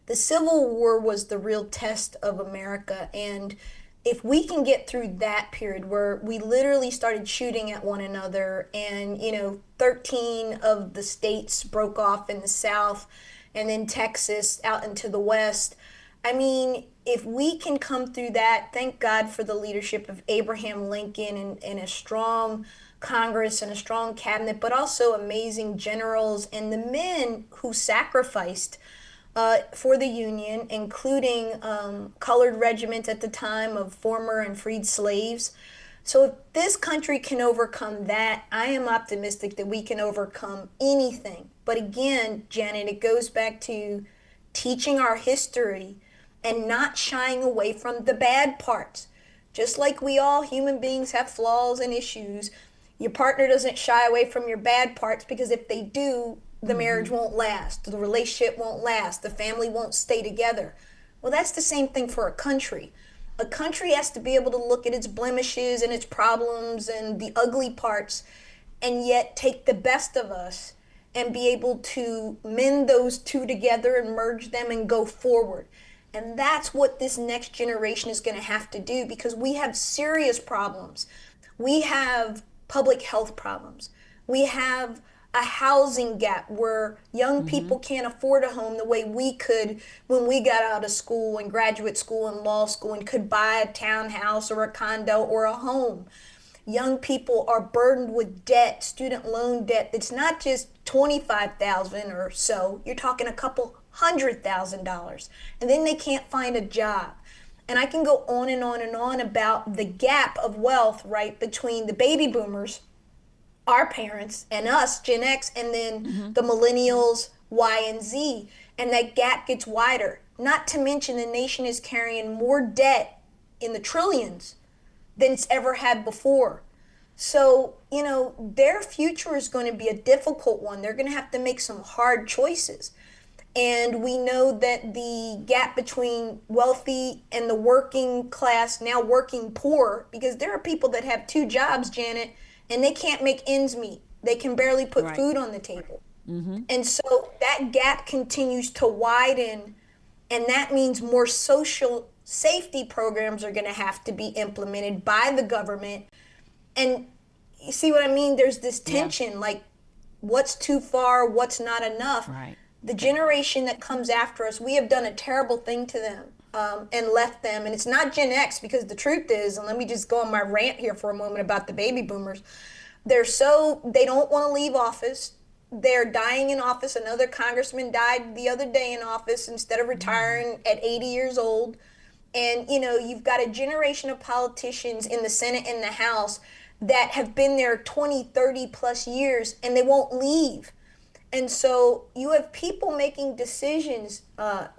The Civil War was the real test of America, and if we can get through that period where we literally started shooting at one another and 13 of the states broke off in the South and then Texas out into the West. I mean, if we can come through that, thank God for the leadership of Abraham Lincoln and a strong Congress and a strong cabinet, but also amazing generals and the men who sacrificed for the Union, including colored regiments at the time of former and freed slaves. So if this country can overcome that, I am optimistic that we can overcome anything. But again, Janet, it goes back to teaching our history and not shying away from the bad parts. Just like we all human beings have flaws and issues, your partner doesn't shy away from your bad parts, because if they do, the marriage won't last, the relationship won't last, the family won't stay together. Well, that's the same thing for a country. A country has to be able to look at its blemishes and its problems and the ugly parts, and yet take the best of us and be able to mend those two together and merge them and go forward. And that's what this next generation is going to have to do, because we have serious problems. We have public health problems. We have a housing gap where young people can't afford a home the way we could when we got out of school and graduate school and law school and could buy a townhouse or a condo or a home. Young people are burdened with debt, student loan debt that's not just $25,000 or so. You're talking a couple $100,000, and then they can't find a job. And I can go on and on and on about the gap of wealth, right, between the baby boomers, our parents, and us, Gen X, and then the millennials, Y and Z. And that gap gets wider. Not to mention the nation is carrying more debt in the trillions than it's ever had before. So, their future is going to be a difficult one. They're going to have to make some hard choices. And we know that the gap between wealthy and the working class, now working poor, because there are people that have two jobs, Janet, and they can't make ends meet. They can barely put food on the table. And so that gap continues to widen, and that means more social safety programs are going to have to be implemented by the government. And you see what I mean? There's this tension, like what's too far, what's not enough.
Right.
The generation that comes after us, we have done a terrible thing to them and left them. And it's not Gen X, because the truth is, and let me just go on my rant here for a moment about the baby boomers. They don't want to leave office. They're dying in office. Another congressman died the other day in office instead of retiring at 80 years old. And, you've got a generation of politicians in the Senate and the House that have been there 20, 30 plus years, and they won't leave. And so you have people making decisions,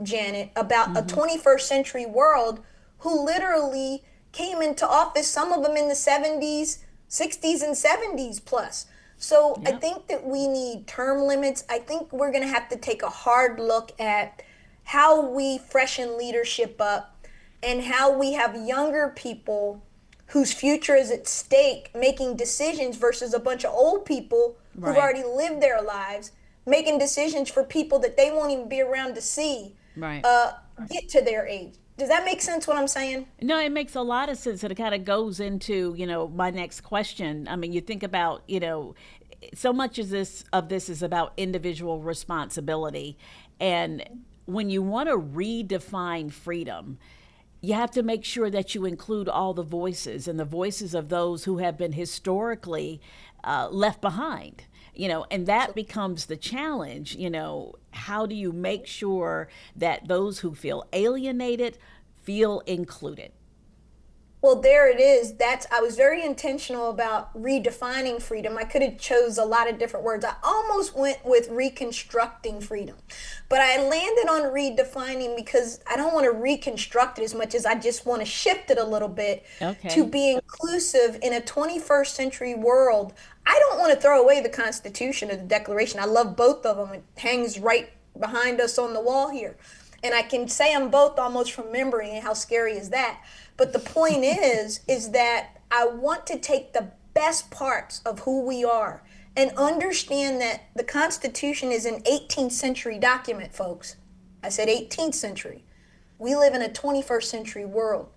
Janet, about a 21st century world who literally came into office, some of them in the 70s, 60s, and 70s plus. So I think that we need term limits. I think we're going to have to take a hard look at how we freshen leadership up and how we have younger people whose future is at stake making decisions versus a bunch of old people who've already lived their lives making decisions for people that they won't even be around to see get to their age. Does that make sense what I'm saying?
No, it makes a lot of sense. And it kind of goes into, my next question. I mean, you think about, so much of this is about individual responsibility. And when you want to redefine freedom, you have to make sure that you include all the voices and the voices of those who have been historically left behind. And that becomes the challenge. How do you make sure that those who feel alienated feel included?
Well, there it is. I was very intentional about redefining freedom. I could have chose a lot of different words. I almost went with reconstructing freedom. But I landed on redefining because I don't want to reconstruct it as much as I just want to shift it a little bit to
Okay.
be inclusive in a 21st century world. I don't want to throw away the Constitution or the Declaration. I love both of them. It hangs right behind us on the wall here. And I can say them both almost from memory, and how scary is that? But the point is that I want to take the best parts of who we are and understand that the Constitution is an 18th century document, folks. I said 18th century. We live in a 21st century world.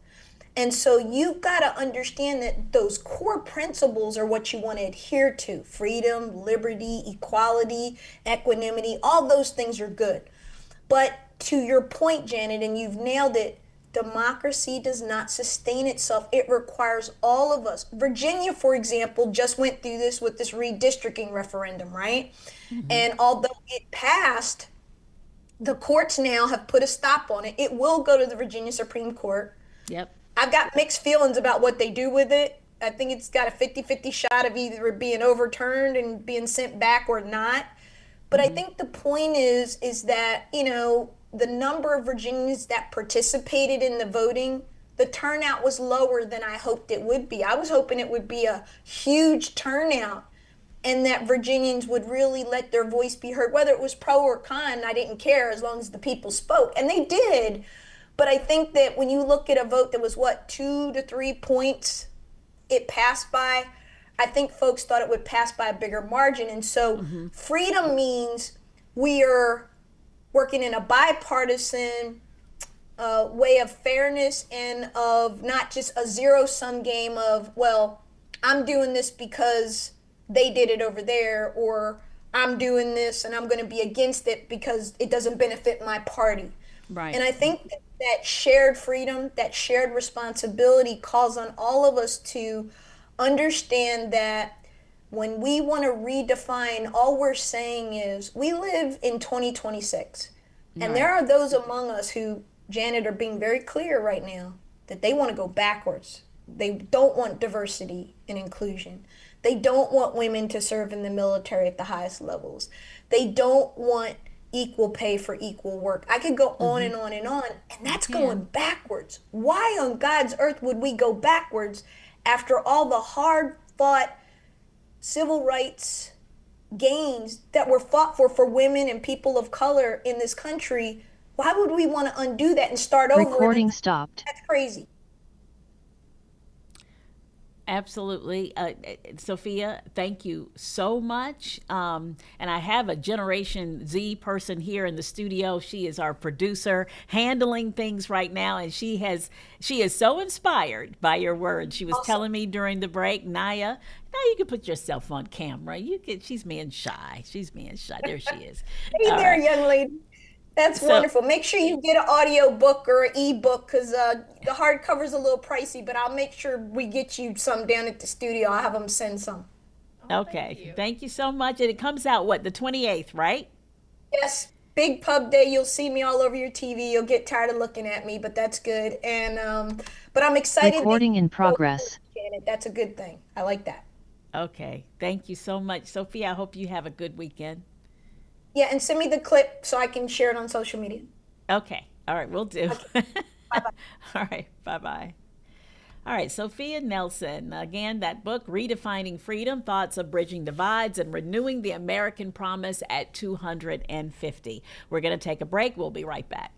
And so you've got to understand that those core principles are what you want to adhere to. Freedom, liberty, equality, equanimity, all those things are good. But to your point, Janet, and you've nailed it, democracy does not sustain itself. It requires all of us. Virginia, for example, just went through this with this redistricting referendum, right? And although it passed, the courts now have put a stop on it. It will go to the Virginia Supreme Court.
Yep.
I've got mixed feelings about what they do with it. I think it's got a 50-50 shot of either being overturned and being sent back or not. But I think the point is that, the number of Virginians that participated in the voting, the turnout was lower than I hoped it would be. I was hoping it would be a huge turnout and that Virginians would really let their voice be heard, whether it was pro or con. I didn't care as long as the people spoke, and they did. But I think that when you look at a vote that was 2 to 3 points it passed by, I think folks thought it would pass by a bigger margin. And so freedom means we are working in a bipartisan way of fairness and of not just a zero-sum game of, well, I'm doing this because they did it over there, or I'm doing this and I'm going to be against it because it doesn't benefit my party.
Right.
And I think that shared freedom, that shared responsibility calls on all of us to understand that when we want to redefine, all we're saying is we live in 2026. And there are those among us who, Janet, are being very clear right now that they want to go backwards. They don't want diversity and inclusion. They don't want women to serve in the military at the highest levels. They don't want equal pay for equal work. I could go on and on and on, and that's going backwards. Why on God's earth would we go backwards after all the hard-fought civil rights gains that were fought for women and people of color in this country? Why would we want to undo that and start over?
Recording stopped.
That's crazy.
Absolutely. Sophia, thank you so much. And I have a Generation Z person here in the studio. She is our producer, handling things right now. And she is so inspired by your words. She was telling me during the break, Naya, now you can put yourself on camera. She's being shy. There she is.
Hey
All
there,
right.
young lady. That's wonderful. Make sure you get an audio book or an ebook, because the hardcover's a little pricey, but I'll make sure we get you some down at the studio. I'll have them send some.
Okay. Thank you so much. And it comes out, the 28th, right?
Yes, big pub day. You'll see me all over your TV. You'll get tired of looking at me, but that's good. And but I'm excited.
Recording in progress.
Janet, that's a good thing. I like that.
Okay. Thank you so much. Sophia, I hope you have a good weekend.
Yeah, and send me the clip so I can share it on social media.
Okay. All right, we'll do.
Okay. Bye-bye.
All right, bye-bye. All right, Sophia Nelson. Again, that book, Redefining Freedom, Thoughts of Bridging Divides and Renewing the American Promise at 250. We're going to take a break. We'll be right back.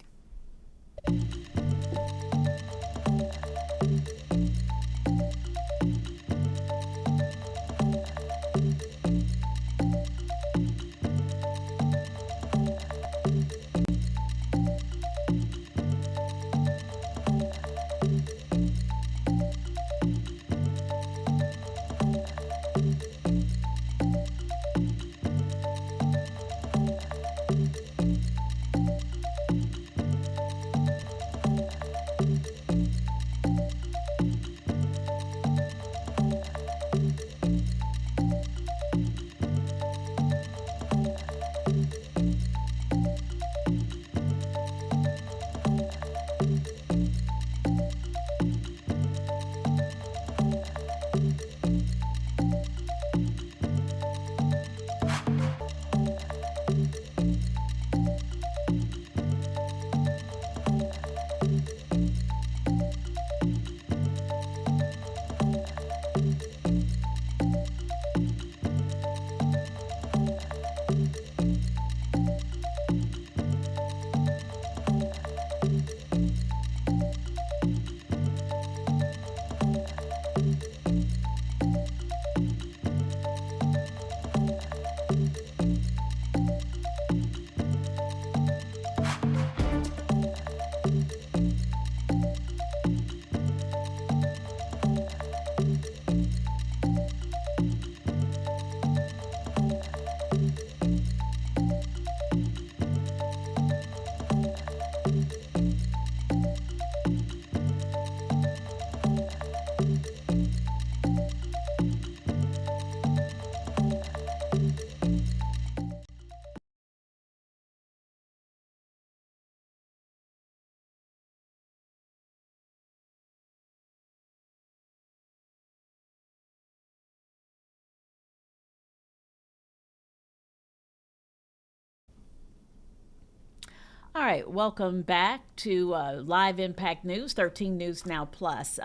All right, welcome back to Live Impact News, 13 News Now Plus.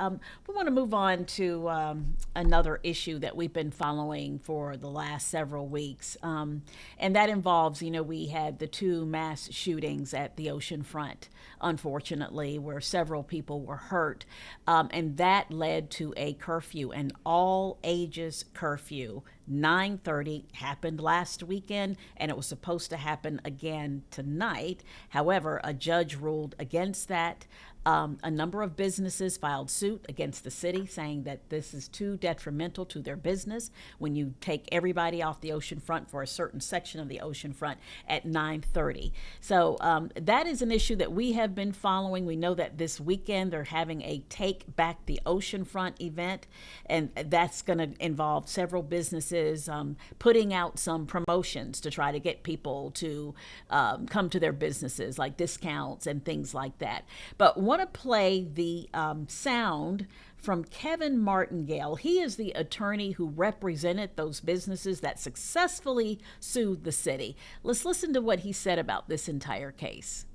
We want to move on to another issue that we've been following for the last several weeks, and that involves, we had the two mass shootings at the ocean front, unfortunately, where several people were hurt, and that led to a curfew, an all-ages curfew. 9:30 happened last weekend, and it was supposed to happen again tonight. However, a judge ruled against that. A number of businesses filed suit against the city, saying that this is too detrimental to their business when you take everybody off the ocean front for a certain section of the ocean front at 9:30. So that is an issue that we have been following. We know that this weekend they're having a Take Back the Ocean Front event, and that's going to involve several businesses putting out some promotions to try to get people to come to their businesses, like discounts and things like that. But want to play the sound from Kevin Martingale. He is the attorney who represented those businesses that successfully sued the city. Let's listen to what he said about this entire case.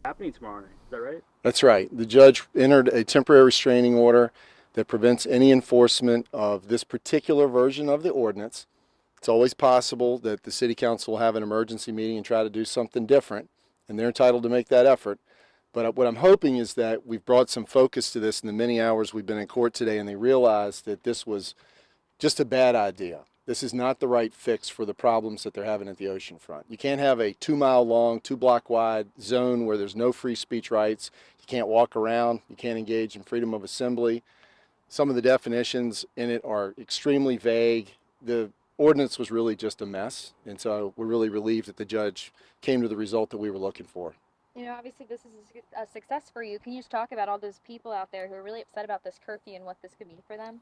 Happening tomorrow night, is that right?
That's right. The judge entered a temporary restraining order that prevents any enforcement of this particular version of the ordinance. It's always possible that the city council will have an emergency meeting and try to do something different, and they're entitled to make that effort. But what I'm hoping is that we've brought some focus to this in the many hours we've been in court today, and they realized that this was just a bad idea. This is not the right fix for the problems that they're having at the ocean front. You can't have a 2-mile long, 2-block wide zone where there's no free speech rights. You can't walk around. You can't engage in freedom of assembly. Some of the definitions in it are extremely vague. The ordinance was really just a mess, and so we're really relieved that the judge came to the result that we were looking for.
Obviously this is a success for you. Can you just talk about all those people out there who are really upset about this curfew and what this could mean for them?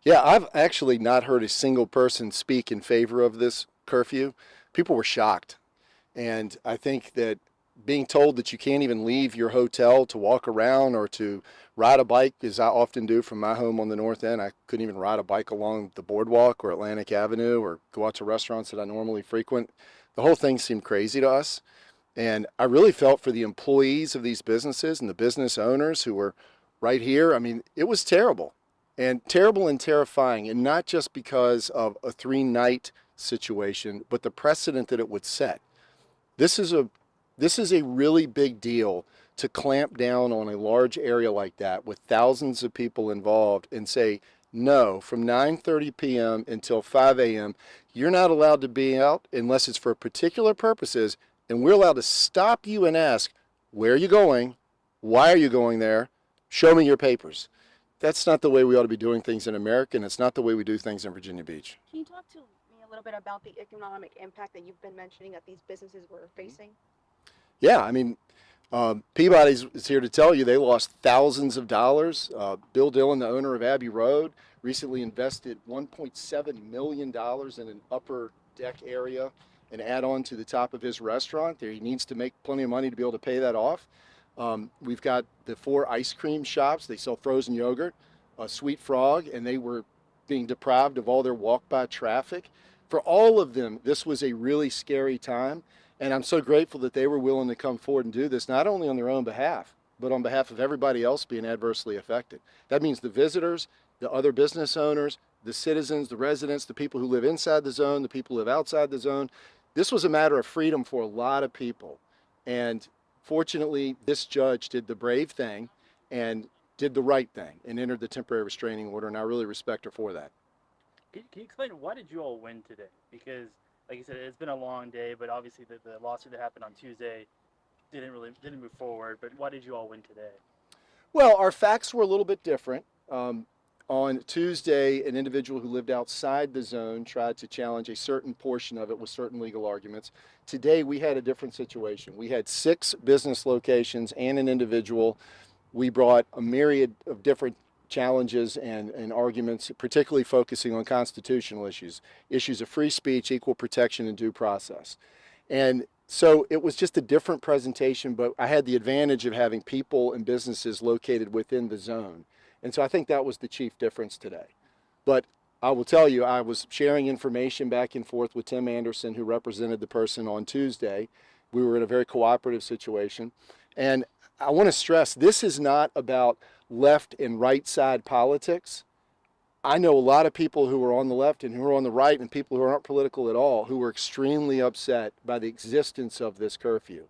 Yeah, I've actually not heard a single person speak in favor of this curfew. People were shocked. And I think that being told that you can't even leave your hotel to walk around or to ride a bike, as I often do from my home on the north end, I couldn't even ride a bike along the boardwalk or Atlantic Avenue or go out to restaurants that I normally frequent. The whole thing seemed crazy to us. And I really felt for the employees of these businesses and the business owners who were right here. I mean, it was terrible and terrifying, and not just because of a 3-night situation, but the precedent that it would set. This is a really big deal to clamp down on a large area like that with thousands of people involved and say, no, from 9:30 p.m. until 5 a.m., you're not allowed to be out unless it's for particular purposes. And we're allowed to stop you and ask, where are you going? Why are you going there? Show me your papers. That's not the way we ought to be doing things in America, and it's not the way we do things in Virginia Beach.
Can you talk to me a little bit about the economic impact that you've been mentioning that these businesses were facing?
Yeah, I mean, Peabody's is here to tell you they lost thousands of dollars. Bill Dillon, the owner of Abbey Road, recently invested $1.7 million in an upper deck area and add on to the top of his restaurant. There, he needs to make plenty of money to be able to pay that off. We've got the 4 ice cream shops. They sell frozen yogurt, Sweet Frog, and they were being deprived of all their walk-by traffic. For all of them, this was a really scary time, and I'm so grateful that they were willing to come forward and do this, not only on their own behalf, but on behalf of everybody else being adversely affected. That means the visitors, the other business owners, the citizens, the residents, the people who live inside the zone, the people who live outside the zone. This was a matter of freedom for a lot of people. And fortunately, this judge did the brave thing and did the right thing and entered the temporary restraining order, and I really respect her for that.
Can you explain, why did you all win today? Because, like you said, it's been a long day, but obviously the lawsuit that happened on Tuesday didn't move forward. But why did you all win today?
Well, our facts were a little bit different. On Tuesday, an individual who lived outside the zone tried to challenge a certain portion of it with certain legal arguments. Today, we had a different situation. We had 6 business locations and an individual. We brought a myriad of different challenges and arguments, particularly focusing on constitutional issues of free speech, equal protection, and due process. And so it was just a different presentation, but I had the advantage of having people and businesses located within the zone. And so I think that was the chief difference today. But I will tell you, I was sharing information back and forth with Tim Anderson, who represented the person on Tuesday, We were in a very cooperative situation. And I want to stress, this is not about left and right side politics. I know a lot of people who are on the left and who are on the right and people who aren't political at all who were extremely upset by the existence of this curfew.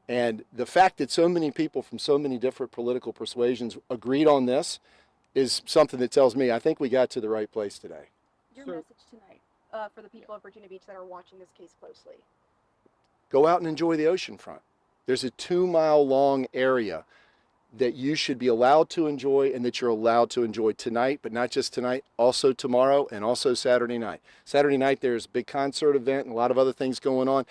And the fact that so many people from so many different political persuasions agreed on this is something that tells me I think we got to the right place today.
Your
So-
message tonight for the people of Virginia Beach that are watching this case closely.
Go out and enjoy the oceanfront. There's a 2-mile long area that you should be allowed to enjoy and that you're allowed to enjoy tonight, but not just tonight, also tomorrow and also Saturday night. Saturday night there's a big concert event and a lot of other things going on.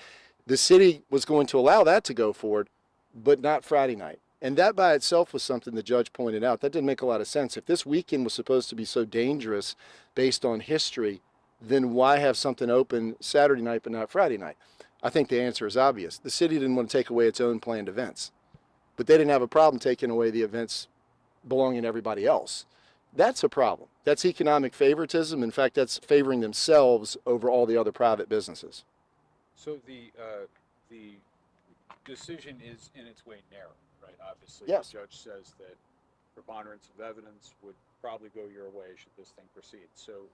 The city was going to allow that to go forward, but not Friday night. And that by itself was something the judge pointed out. That didn't make a lot of sense. If this weekend was supposed to be so dangerous based on history, then why have something open Saturday night but not Friday night? I think the answer is obvious. The city didn't want to take away its own planned events, but they didn't have a problem taking away the events belonging to everybody else. That's a problem. That's economic favoritism. In fact, that's favoring themselves over all the other private businesses.
So the decision is in its way narrow, right? Obviously,
Yes.
the judge says that preponderance of evidence would probably go your way should this thing proceed. So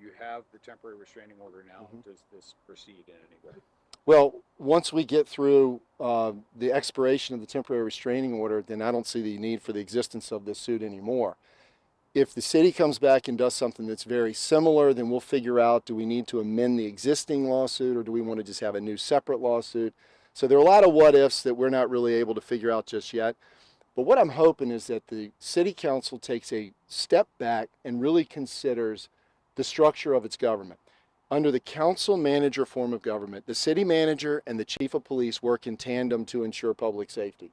you have the temporary restraining order now. Does this proceed in any way?
Well, once we get through the expiration of the temporary restraining order, then I don't see the need for the existence of this suit anymore. If the city comes back and does something that's very similar, then we'll figure out, do we need to amend the existing lawsuit or do we want to just have a new separate lawsuit? So there are a lot of what ifs that we're not really able to figure out just yet. But what I'm hoping is that the city council takes a step back and really considers the structure of its government. Under the council manager form of government, the city manager and the chief of police work in tandem to ensure public safety.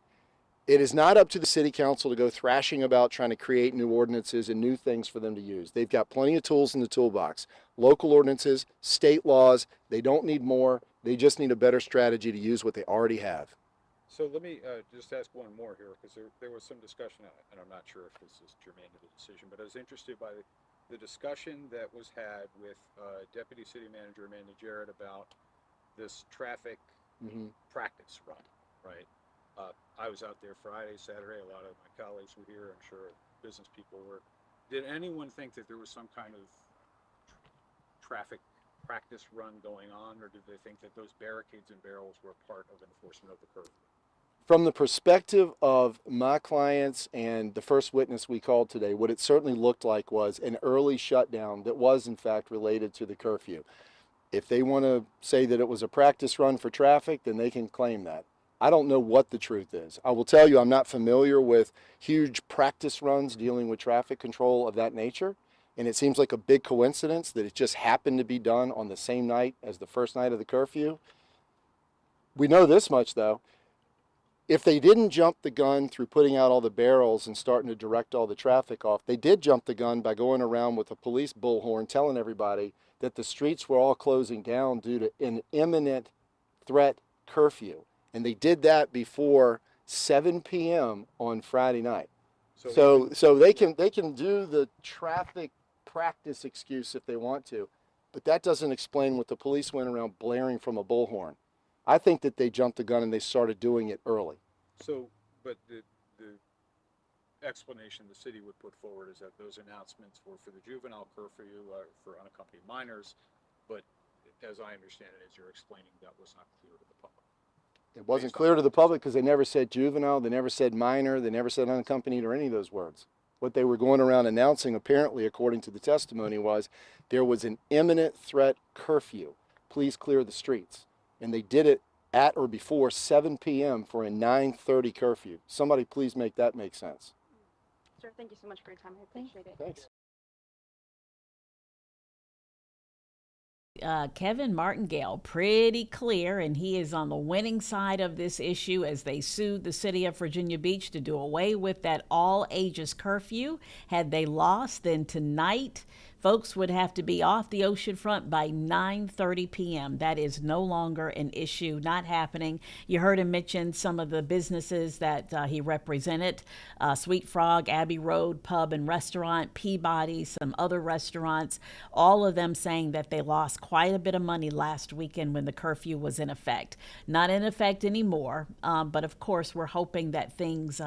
It is not up to the city council to go thrashing about trying to create new ordinances and new things for them to use. They've got plenty of tools in the toolbox. Local ordinances, state laws, they don't need more. They just need a better strategy to use what they already have.
So let me just ask one more here, because there was some discussion, and I'm not sure if this is germane to the decision, but I was interested by the discussion that was had with Deputy City Manager Amanda Jarrett about this traffic practice run, right? I was out there Friday, Saturday. A lot of my colleagues were here. I'm sure business people were. Did anyone think that there was some kind of traffic practice run going on, or did they think that those barricades and barrels were part of enforcement of the curfew?
From the perspective of my clients and the first witness we called today, what it certainly looked like was an early shutdown that was in fact related to the curfew. If they want to say that it was a practice run for traffic, then they can claim that. I don't know what the truth is. I will tell you I'm not familiar with huge practice runs dealing with traffic control of that nature. And it seems like a big coincidence that it just happened to be done on the same night as the first night of the curfew. We know this much though. If they didn't jump the gun through putting out all the barrels and starting to direct all the traffic off, they did jump the gun by going around with a police bullhorn telling everybody that the streets were all closing down due to an imminent threat curfew. And they did that before 7 p.m. on Friday night. So they can do the traffic practice excuse if they want to, but that doesn't explain what the police went around blaring from a bullhorn. I think that they jumped the gun and they started doing it early.
So, but the explanation the city would put forward is that those announcements were for the juvenile curfew for unaccompanied minors, but as I understand it, as you're explaining, that was not clear to the public.
It wasn't clear to the public because they never said juvenile, they never said minor, they never said unaccompanied or any of those words. What they were going around announcing, apparently, according to the testimony, was there was an imminent threat curfew. Please clear the streets. And they did it at or before 7 p.m. for a 9:30 curfew. Somebody please make that make sense.
Sir, thank you so much for your time. I appreciate it.
Thanks.
Kevin Martingale, pretty clear, and he is on the winning side of this issue as they sued the city of Virginia Beach to do away with that all ages curfew. Had they lost, then tonight folks would have to be off the ocean front by 9:30 p.m. That is no longer an issue, not happening. You heard him mention some of the businesses that he represented: Sweet Frog, Abbey Road Pub and Restaurant, Peabody, some other restaurants, all of them saying that they lost quite a bit of money last weekend when the curfew was in effect. Not in effect anymore, but of course, we're hoping that things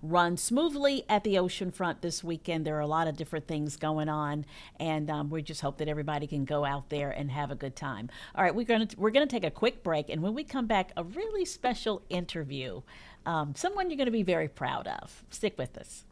run smoothly at the ocean front this weekend. There are a lot of different things going on, and we just hope that everybody can go out there and have a good time. All right, we're gonna take a quick break, and when we come back, a really special interview, someone you're going to be very proud of. Stick with us.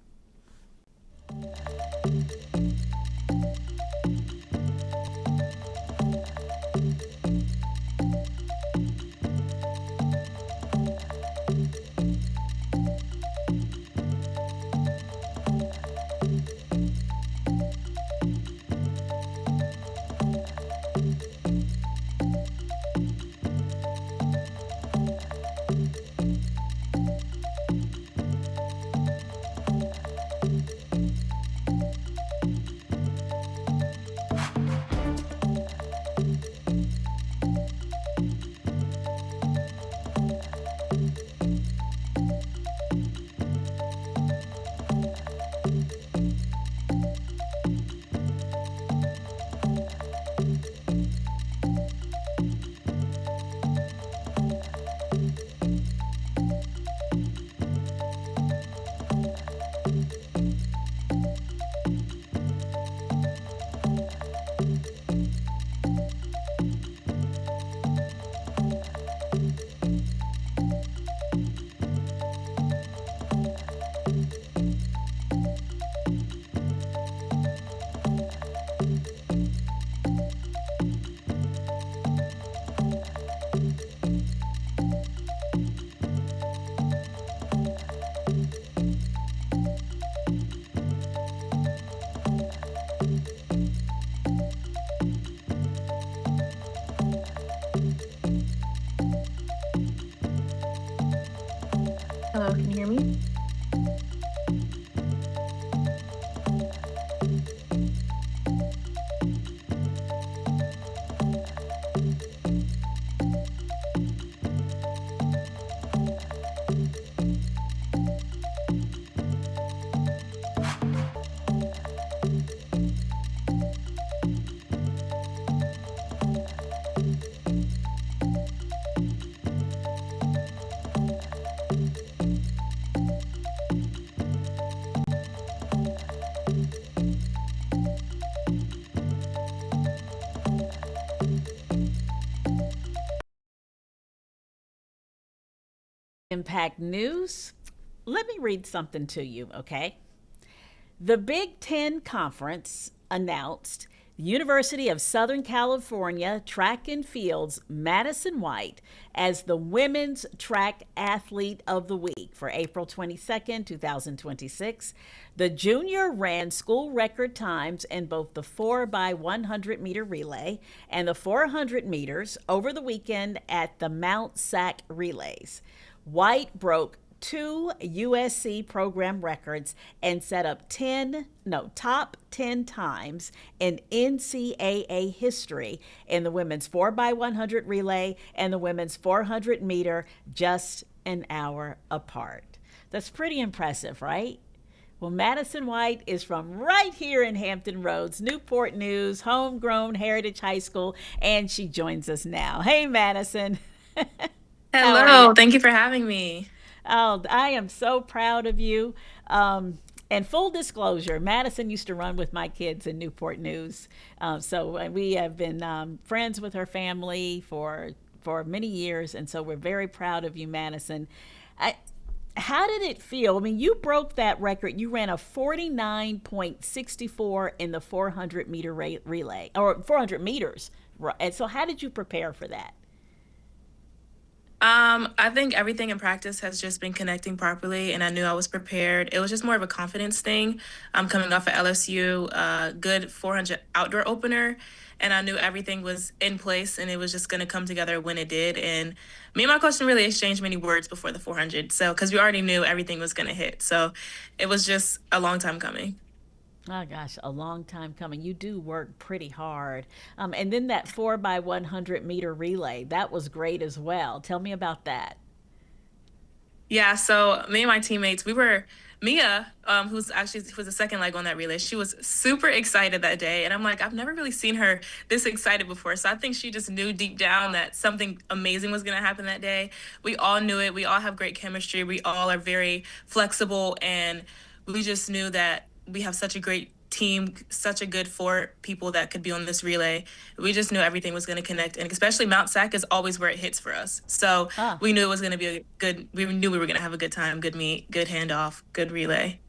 Hello, can you hear me?
Impact News. Let me read something to you, okay? The Big Ten Conference announced the University of Southern California track and field's Madison White as the Women's Track Athlete of the Week for April 22nd, 2026. The junior ran school record times in both the 4x100 meter relay and the 400 meters over the weekend at the Mount Sac Relays. White broke 2 USC program records and set up top 10 times in NCAA history in the women's 4x100 relay and the women's 400 meter just an hour apart. That's pretty impressive, right? Well, Madison White is from right here in Hampton Roads, Newport News, homegrown Heritage High School, and she joins us now. Hey, Madison.
Hello, thank you for having me.
Oh, I am so proud of you. And full disclosure, Madison used to run with my kids in Newport News. So we have been friends with her family for many years. And so we're very proud of you, Madison. How did it feel? I mean, you broke that record. You ran a 49.64 in the 400 meter relay, or 400 meters. And so how did you prepare for that?
I think everything in practice has just been connecting properly, and I knew I was prepared. It was just more of a confidence thing. I'm coming off of LSU, good 400 outdoor opener, and I knew everything was in place, and it was just going to come together when it did. And me and my coach didn't really exchange many words before the 400, so because we already knew everything was going to hit. So it was just a long time coming.
Oh gosh, a long time coming. You do work pretty hard. And then that 4x100 meter relay, that was great as well. Tell me about that.
Yeah, so me and my teammates, we were Mia, who was the second leg on that relay. She was super excited that day, and I'm like, I've never really seen her this excited before. So I think she just knew deep down that something amazing was going to happen that day. We all knew it. We all have great chemistry. We all are very flexible, and we just knew that we have such a great team, such a good four people that could be on this relay. We just knew everything was going to connect, and especially Mount Sac is always where it hits for us. So
Ah,
we knew it was going to be a good. We knew we were going to have a good time, good meet, good handoff, good relay.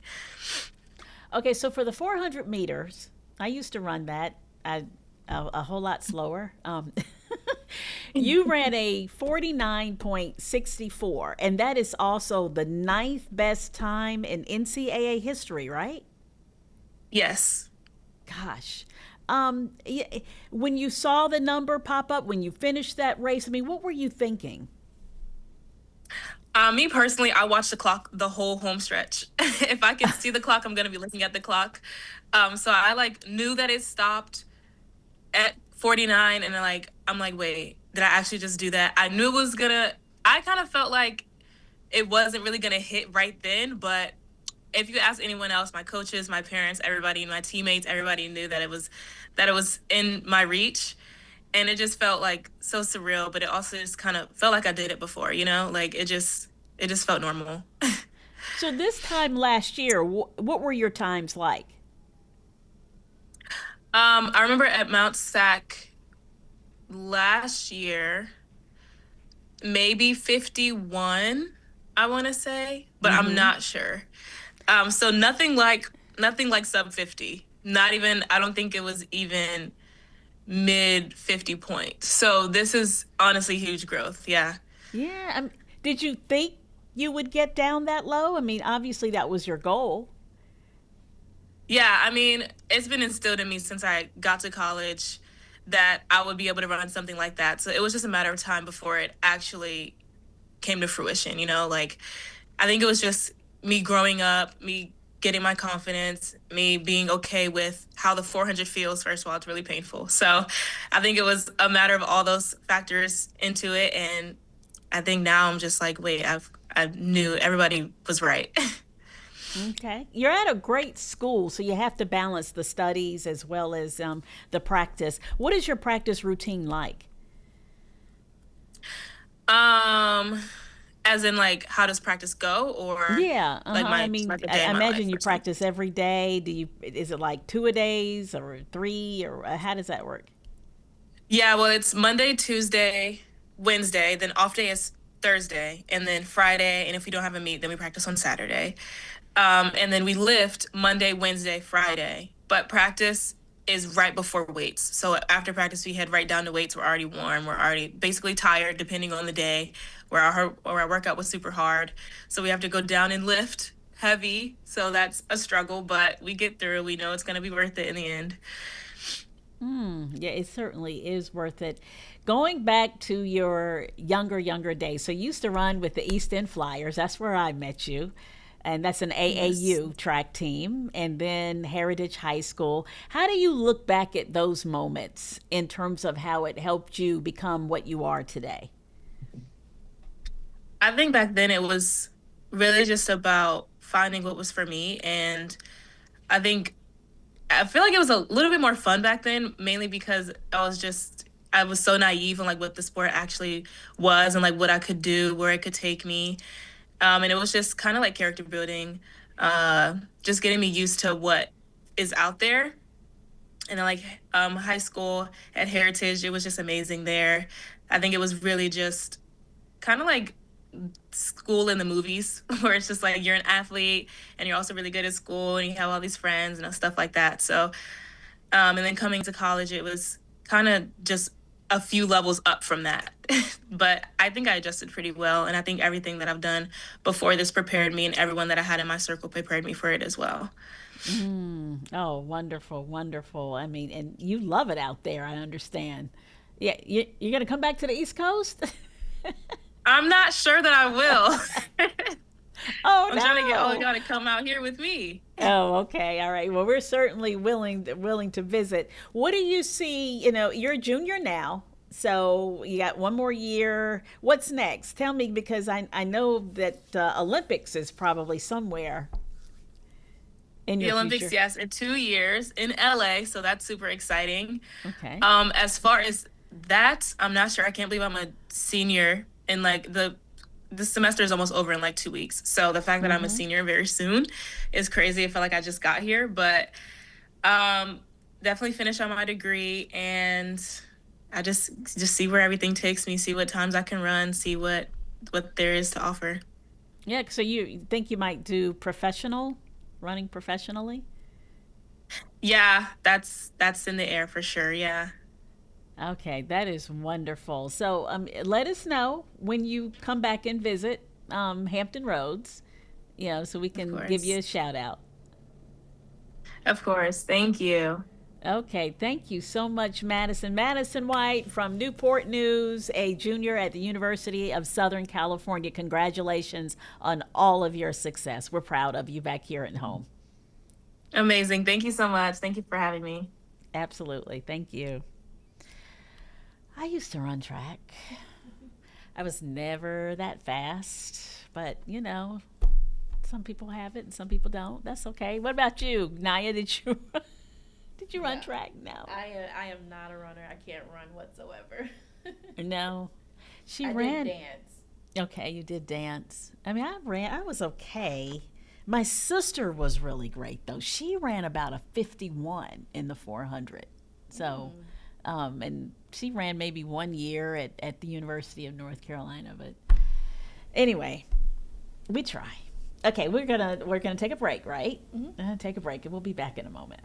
okay. So for the 400 meters, I used to run that a whole lot slower. You ran a 49.64, and that is also the ninth best time in NCAA history, right?
Yes.
Gosh. When you saw the number pop up, when you finished that race, I mean, what were you thinking?
Me personally, I watched the clock the whole home stretch. If I can see the clock, I'm gonna be looking at the clock. So I like knew that it stopped at 49, and then I'm like, wait, did I actually just do that? I knew it was gonna. I kind of felt like it wasn't really gonna hit right then, but if you ask anyone else, my coaches, my parents, everybody, my teammates, everybody knew that it was in my reach. And it just felt like so surreal, but it also just kind of felt like I did it before, like it just felt normal.
So this time last year, what were your times like?
I remember at Mount Sac last year, maybe 51, I want to say, but I'm
Mm-hmm.
not sure. So nothing like sub 50. Not even, I don't think it was even mid 50 points. So this is honestly huge growth. Yeah.
Yeah. Did you think you would get down that low? I mean, obviously that was your goal.
Yeah, I mean, it's been instilled in me since I got to college that I would be able to run something like that. So it was just a matter of time before it actually came to fruition. Like I think it was just me growing up, me getting my confidence, me being okay with how the 400 feels. First of all, it's really painful. So I think it was a matter of all those factors into it. And I think now I'm just like, wait, I knew everybody was right.
Okay. You're at a great school, so you have to balance the studies as well as the practice. What is your practice routine like?
um, as in like, how does practice go, or
Yeah,
like
I mean,
like a
I
day in my
imagine
life
you
or something?
practice every day. Is it like two a days or three, or how does that work?
Yeah, well, it's Monday, Tuesday, Wednesday, then off day is Thursday, and then Friday. And if we don't have a meet, then we practice on Saturday. And then we lift Monday, Wednesday, Friday. But practice is right before weights. So after practice, we head right down to weights. We're already warm. We're already basically tired, depending on the day, where our workout was super hard. So we have to go down and lift heavy. So that's a struggle, but we get through. We know it's going to be worth it in the end.
Yeah, it certainly is worth it. Going back to your younger days, so you used to run with the East End Flyers. That's where I met you. And that's an
Yes.
AAU track team, and then Heritage High School. How do you look back at those moments in terms of how it helped you become what you are today?
I think back then it was really just about finding what was for me. And I think I feel like it was a little bit more fun back then, mainly because I was so naive on like what the sport actually was and like what I could do, where it could take me. And it was just kind of like character building, just getting me used to what is out there. And then like high school at Heritage, it was just amazing there. I think it was really just kind of like school in the movies, where it's just like you're an athlete and you're also really good at school and you have all these friends and stuff like that. So and then coming to college, it was kind of just a few levels up from that. But I think I adjusted pretty well. And I think everything that I've done before this prepared me, and everyone that I had in my circle prepared me for it as well.
Oh, wonderful, wonderful. I mean, and you love it out there, I understand. Yeah, you're going to come back to the East Coast?
I'm not sure that I will.
Oh
I'm trying to get all
no.
y'all to come out here with me.
Oh, okay. All right. Well, we're certainly willing to visit. What do you see? You know, you're a junior now, so you got one more year. What's next? Tell me, because I know that Olympics is probably somewhere in
The
your
Olympics,
future.
yes, in 2 years in LA, so that's super exciting.
Okay.
As far as that, I'm not sure. I can't believe I'm a senior and like the semester is almost over in like 2 weeks. So the fact that I'm a
Mm-hmm.
senior very soon is crazy. I feel like I just got here, but um, definitely finish on my degree and I just see where everything takes me, see what times I can run, see what there is to offer.
Yeah. So you think you might do professional, running professionally?
Yeah, that's in the air for sure. Yeah,
Okay, that is wonderful. So let us know when you come back and visit Hampton Roads, you know, so we
of
can give you
course.
a shout out.
Of course. Thank you.
Okay, thank you so much, Madison. Madison White from Newport News, a junior at the University of Southern California. Congratulations on all of your success. We're proud of you back here at home.
Amazing. Thank you so much. Thank you for having me.
Absolutely. Thank you. I used to run track. I was never that fast, but you know, some people have it and some people don't. That's okay. What about you, Naya? Did you run
No,
track? No.
I am not a runner. I can't run whatsoever.
No. She
I did
ran.
dance.
Okay, you did dance. I mean, I ran. I was okay. My sister was really great though. She ran about a 51 in the 400. So, and she ran maybe 1 year at the University of North Carolina. But anyway, we try. Okay, we're gonna take a break, right? Take a break, and we'll be back in a moment.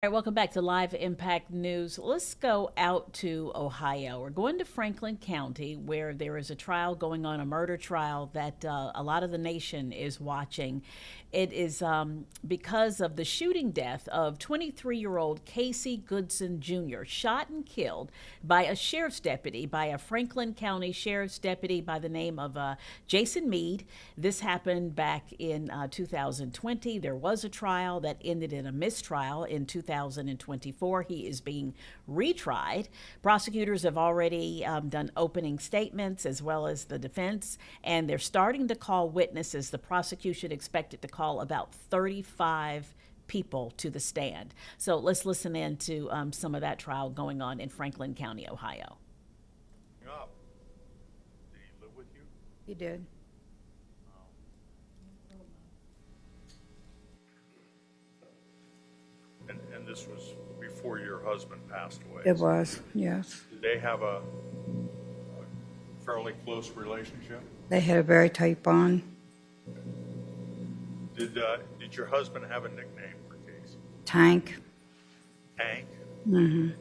All right, welcome back to Live Impact News. Let's go out to Ohio. We're going to Franklin County, where there is a trial going on, a murder trial that a lot of the nation is watching. It is because of the shooting death of 23-year-old Casey Goodson Jr., shot and killed by a sheriff's deputy, by a Franklin County sheriff's deputy by the name of Jason Mead. This happened back in 2020. There was a trial that ended in a mistrial in 2024. He is being retried. Prosecutors have already done opening statements, as well as the defense, and they're starting to call witnesses. The prosecution expected to call about 35 people to the stand. So let's listen in to some of that trial going on in Franklin County, Ohio.
Did he live with you?
He did.
And this was before your husband passed away?
It was, yes.
Did they have a fairly close relationship?
They had a very tight bond.
Did your husband have a nickname for Casey?
Tank.
Tank?
Mm-hmm.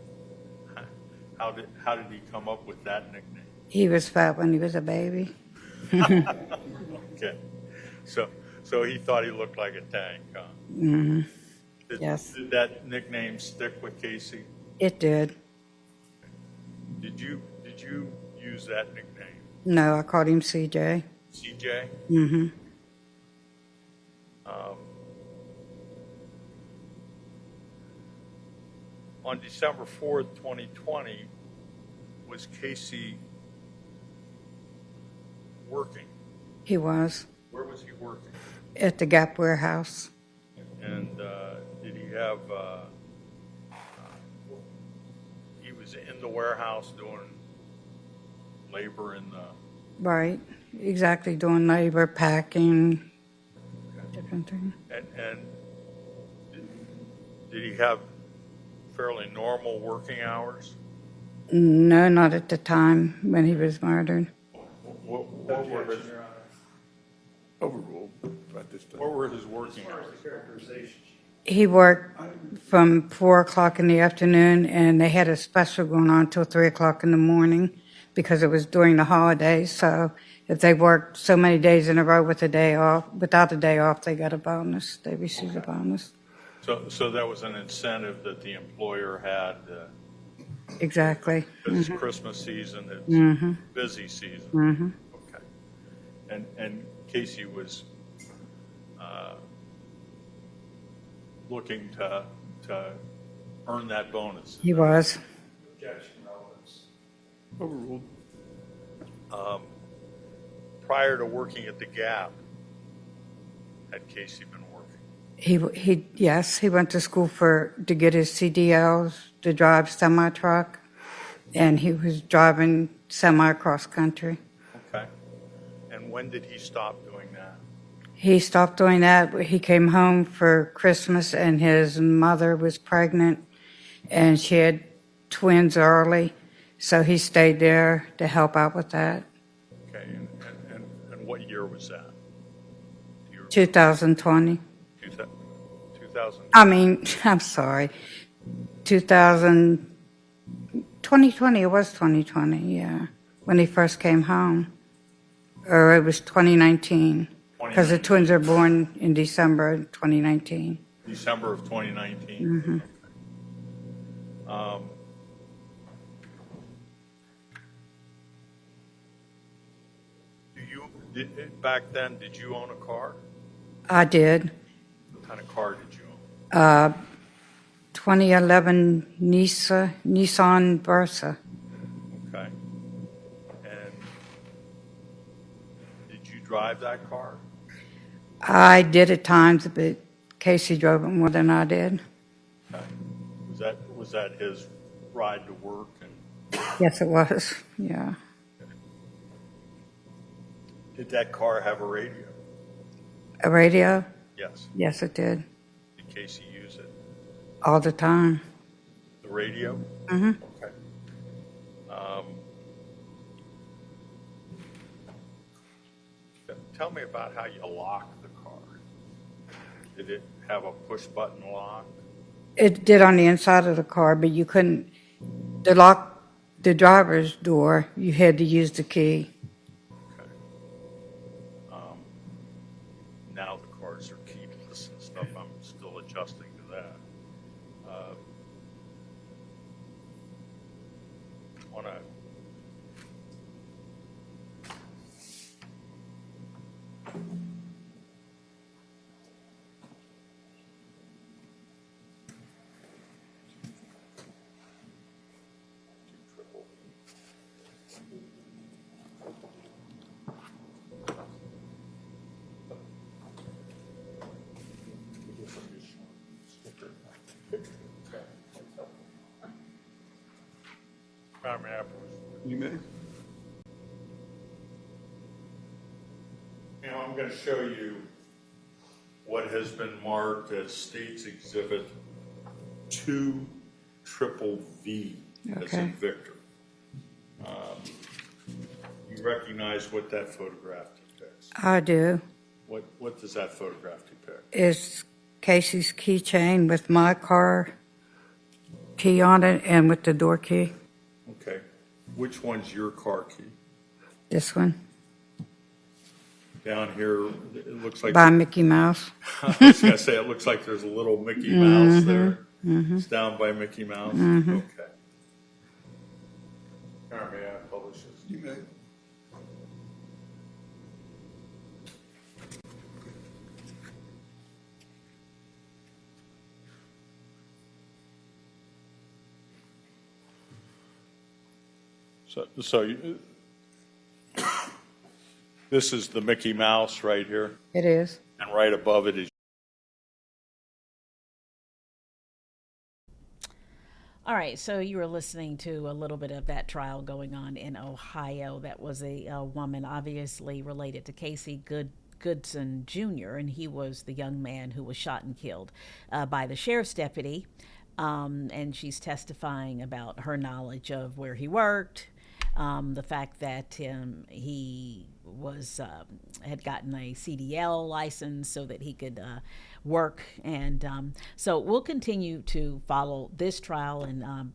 How did he come up with that nickname?
He was fat when he was a baby.
Okay. So he thought he looked like a tank, huh?
Mm-hmm.
Yes. Did that nickname stick with Casey?
It did.
Did you use that nickname?
No, I called him CJ.
CJ?
Mm-hmm.
On December 4th, 2020, was Casey working?
He was.
Where was he working?
At the Gap warehouse.
And did he have, he was in the warehouse doing labor in the...
Right. Exactly. Doing labor, packing, different things.
And did he have fairly normal working hours?
No, not at the time when he was murdered.
What were his...
Overruled at this time.
What were his working hours?
He worked from 4 o'clock in the afternoon, and they had a special going on till 3 o'clock in the morning because it was during the holidays. So if they worked so many days in a row with a day off, without a day off, they got a bonus. They received a bonus.
So that was an incentive that the employer had.
Exactly.
It's
Mm-hmm.
Christmas season. It's
Mm-hmm.
busy season.
Mm-hmm.
Okay. And Casey was looking to earn that bonus.
He was.
Objection, overruled. Prior to working at the Gap, had Casey been working?
He went to school to get his CDLs to drive semi truck, and he was driving semi cross country.
Okay. And when did he stop doing that?
He stopped doing that. He came home for Christmas, and his mother was pregnant, and she had twins early, so he stayed there to help out with that.
Okay. And what year was that?
2020.
2000.
I'm sorry. 2020, it was 2020, yeah, when he first came home. Or it was 2019, because the twins are born in December 2019.
December of 2019.
Mm-hmm.
Back then, did you own a car?
I did.
What kind of car did you own?
2011 Nissan Versa.
Okay. And did you drive that car?
I did at times, but Casey drove it more than I did.
Okay. Was that his ride to work?
Yes, it was. Yeah.
Did that car have a radio?
A radio?
Yes.
Yes, it did.
Did Casey use it?
All the time.
The radio?
Mm-hmm.
Okay. Tell me about how you locked the car. Did it have a push-button lock?
It did on the inside of the car, but you couldn't, to lock the driver's door, you had to use the key.
Okay. Now the cars are keyless and stuff. I'm still adjusting to that. Want to
You may.
Now I'm going to show you what has been marked as State's Exhibit 2 Triple V, as in
Okay.
Victor. You recognize what that photograph depicts.
I do.
What does that photograph depict?
It's Casey's keychain with my car key on it and with the door key.
Okay. Which one's your car key?
This one,
Down here, it looks like.
by Mickey Mouse.
I was going to say, it looks like there's a little Mickey Mouse there. It's down by Mickey Mouse. Okay. Carmen, may I publish this?
You may.
This is the Mickey Mouse right here,
It is.
and right above it is.
All right, so you were listening to a little bit of that trial going on in Ohio. That was a woman obviously related to Casey Goodson Jr., and he was the young man who was shot and killed by the sheriff's deputy. And she's testifying about her knowledge of where he worked, the fact that he was had gotten a CDL license so that he could work, and so we'll continue to follow this trial and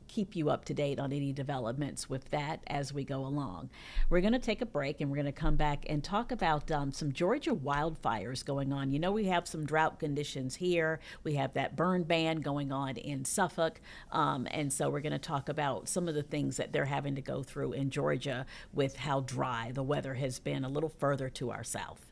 keep you up to date on any developments with that as we go along. We're going to take a break and we're going to come back and talk about some Georgia wildfires going on. You know, we have some drought conditions here. We have that burn ban going on in Suffolk. And so we're going to talk about some of the things that they're having to go through in Georgia with how dry the weather has been a little further to our south.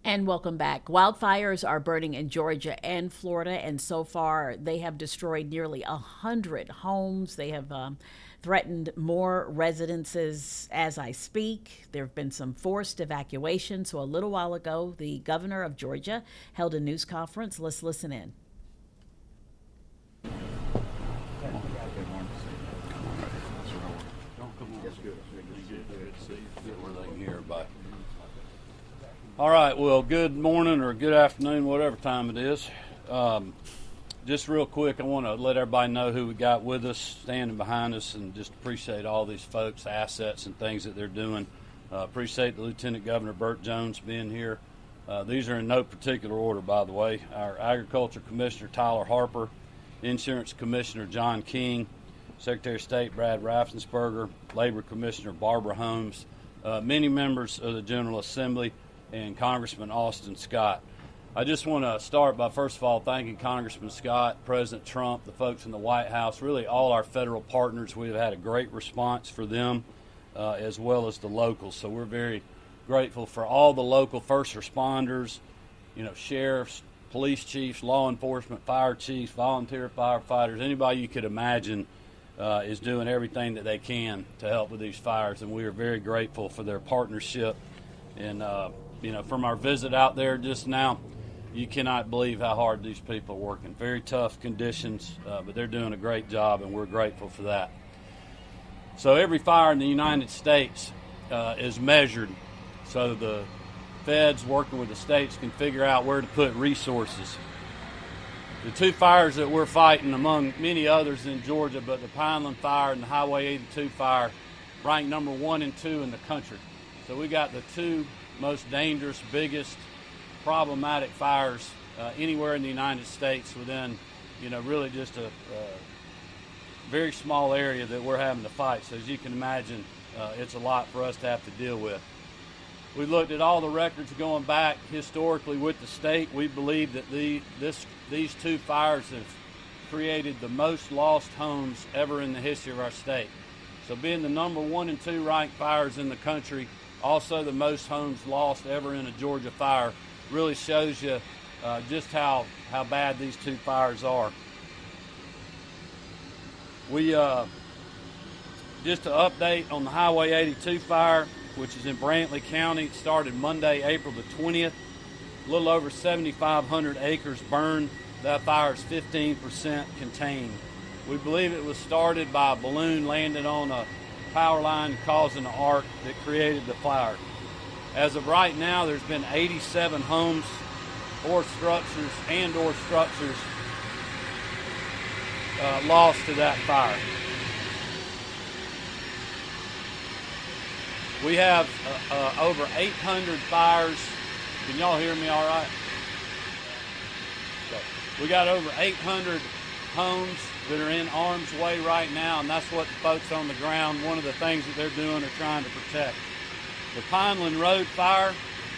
And welcome back. Wildfires are burning in Georgia and Florida, and so far they have destroyed nearly 100 homes. They have threatened more residences as I speak. There have been some forced evacuations. So a little while ago, the governor of Georgia held a news conference. Let's listen in.
All right, well, good morning or good afternoon, whatever time it is. Just real quick, I want to let everybody know who we got with us, standing behind us, and just appreciate all these folks' assets and things that they're doing. Appreciate the Lieutenant Governor Burt Jones being here. These are in no particular order, by the way. Our Agriculture Commissioner Tyler Harper, Insurance Commissioner John King, Secretary of State Brad Raffensperger, Labor Commissioner Barbara Holmes, many members of the General Assembly, and Congressman Austin Scott. I just want to start by, first of all, thanking Congressman Scott, President Trump, the folks in the White House, really all our federal partners. We've had a great response for them as well as the locals. So we're very grateful for all the local first responders, sheriffs, police chiefs, law enforcement, fire chiefs, volunteer firefighters, anybody you could imagine is doing everything that they can to help with these fires. And we are very grateful for their partnership. And from our visit out there just now, you cannot believe how hard these people are working. Very tough conditions, but they're doing a great job, and we're grateful for that. So every fire in the United States is measured so the feds working with the states can figure out where to put resources. The two fires that we're fighting, among many others in Georgia, but the Pineland Fire and the Highway 82 fire, ranked number 1 and 2 in the country. So we got the two most dangerous, biggest, problematic fires anywhere in the United States within, really just a very small area that we're having to fight. So as you can imagine, it's a lot for us to have to deal with. We looked at all the records going back historically with the state. We believe that these two fires have created the most lost homes ever in the history of our state. So being the number 1 and 2 ranked fires in the country, also the most homes lost ever in a Georgia fire, really shows you just how bad these two fires are. We just to update on the Highway 82 fire, which is in Brantley County. It started Monday, April the 20th. A little over 7,500 acres burned. That fire is 15% contained. We believe it was started by a balloon landing on a power line causing an arc that created the fire. As of right now, there's been 87 homes or structures lost to that fire. We have over 800 fires. Can y'all hear me all right? Okay. We got over 800 homes that are in harm's way right now, and that's what the folks on the ground, one of the things that they're doing, are trying to protect. The Pineland Road fire,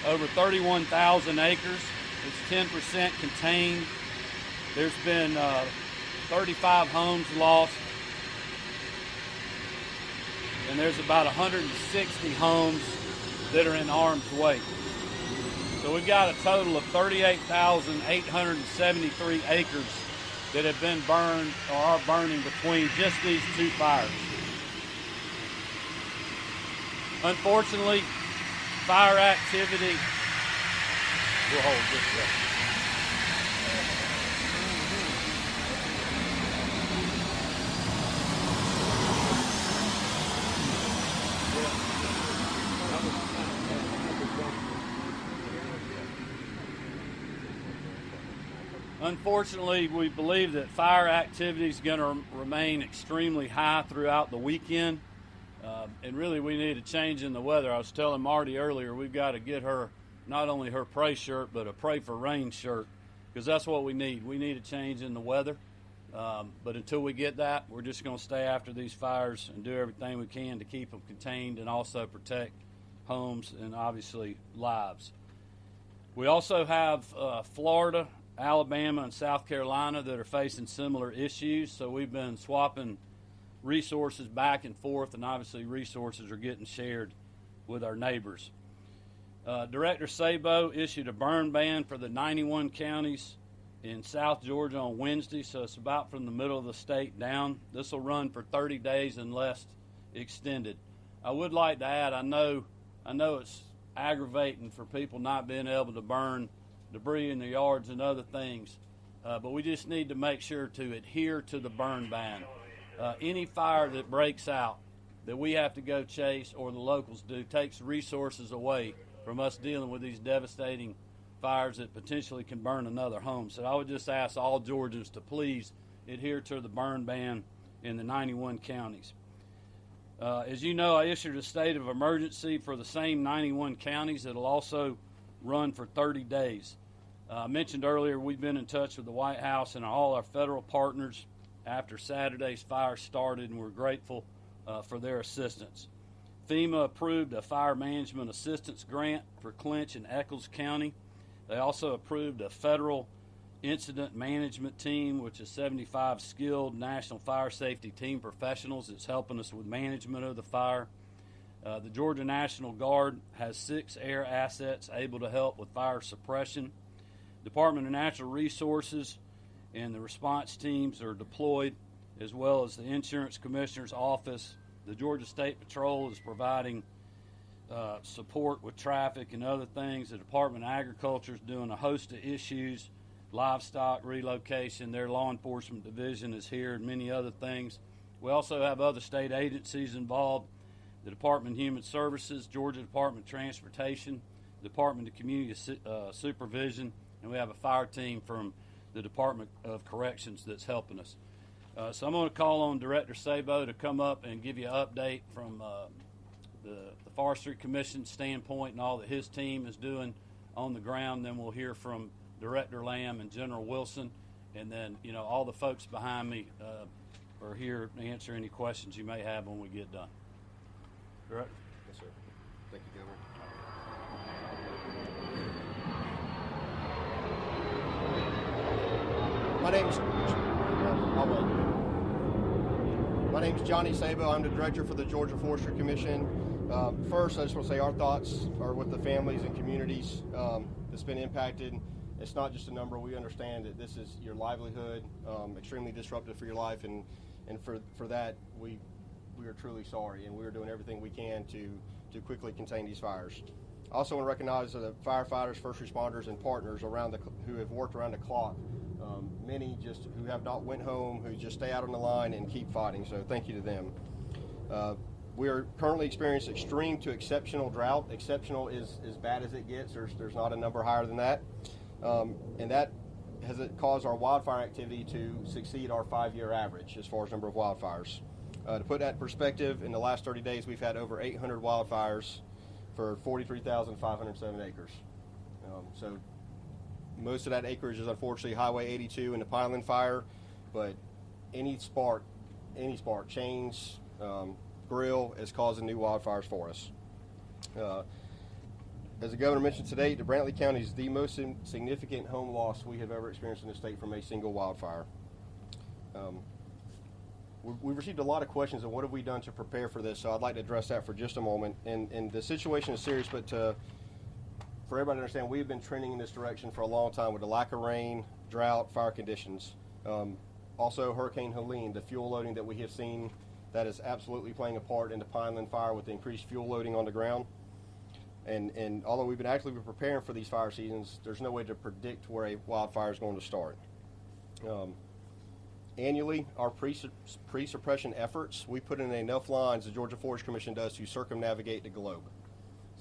over 31,000 acres. It's 10% contained. There's been 35 homes lost, and there's about 160 homes that are in harm's way. So we've got a total of 38,873 acres that have been burned or are burning between just these two fires. Unfortunately, fire activity, we'll hold this up. Unfortunately, we believe that fire activity is going to remain extremely high throughout the weekend. And really, we need a change in the weather. I was telling Marty earlier, we've got to get her not only her pray shirt, but a pray for rain shirt, because that's what we need. We need a change in the weather. But until we get that, we're just going to stay after these fires and do everything we can to keep them contained and also protect homes and obviously lives. We also have Florida, Alabama, and South Carolina that are facing similar issues. So we've been swapping resources back and forth, and obviously resources are getting shared with our neighbors. Director Sabo issued a burn ban for the 91 counties in South Georgia on Wednesday, so it's about from the middle of the state down. This will run for 30 days unless extended. I would like to add, I know it's aggravating for people not being able to burn debris in their yards and other things, but we just need to make sure to adhere to the burn ban. Any fire that breaks out that we have to go chase or the locals do takes resources away from us dealing with these devastating fires that potentially can burn another home. So I would just ask all Georgians to please adhere to the burn ban in the 91 counties. As you know, I issued a state of emergency for the same 91 counties. It'll also run for 30 days. I mentioned earlier we've been in touch with the White House and all our federal partners after Saturday's fire started, and we're grateful for their assistance. FEMA approved a fire management assistance grant for Clinch and Eccles County. They also approved a federal incident management team, which is 75 skilled National Fire Safety Team professionals that's helping us with management of the fire. The Georgia National Guard has 6 air assets able to help with fire suppression. Department of Natural Resources and the response teams are deployed, as well as the Insurance Commissioner's Office. The Georgia State Patrol is providing support with traffic and other things. The Department of Agriculture is doing a host of issues, livestock relocation. Their law enforcement division is here, and many other things. We also have other state agencies involved: the Department of Human Services, Georgia Department of Transportation, Department of Community Supervision, and we have a fire team from the Department of Corrections that's helping us. So I'm going to call on Director Sabo to come up and give you an update from the Forestry Commission standpoint and all that his team is doing on the ground. Then we'll hear from Director Lamb and General Wilson, and then all the folks behind me are here to answer any questions you may have when we get done. Director?
Yes, sir. Thank you, Governor. My name's Johnny Sabo. I'm the director for the Georgia Forestry Commission. First, I just want to say our thoughts are with the families and communities that's been impacted. It's not just a number. We understand that this is your livelihood, extremely disruptive for your life, and for that we are truly sorry, and we are doing everything we can to quickly contain these fires. I also want to recognize the firefighters, first responders, and partners who have worked around the clock. Many just who have not went home, who just stay out on the line and keep fighting. So thank you to them. We are currently experiencing extreme to exceptional drought. Exceptional is as bad as it gets. There's not a number higher than that. And that has caused our wildfire activity to succeed our 5-year average as far as number of wildfires. To put that in perspective, in the last 30 days, we've had over 800 wildfires for 43,507 acres. So most of that acreage is unfortunately Highway 82 and the Pineland Fire, but any spark, change, grill is causing new wildfires for us. As the governor mentioned today, the Brantley County is the most significant home loss we have ever experienced in the state from a single wildfire. We've received a lot of questions on what have we done to prepare for this, so I'd like to address that for just a moment. And the situation is serious, but for everybody to understand, we have been trending in this direction for a long time with the lack of rain, drought, fire conditions. Also, Hurricane Helene, the fuel loading that we have seen, that is absolutely playing a part in the Pineland Fire with the increased fuel loading on the ground. And although we've been actively preparing for these fire seasons, there's no way to predict where a wildfire is going to start. Annually, our pre-suppression efforts, we put in enough lines, the Georgia Forestry Commission does, to circumnavigate the globe.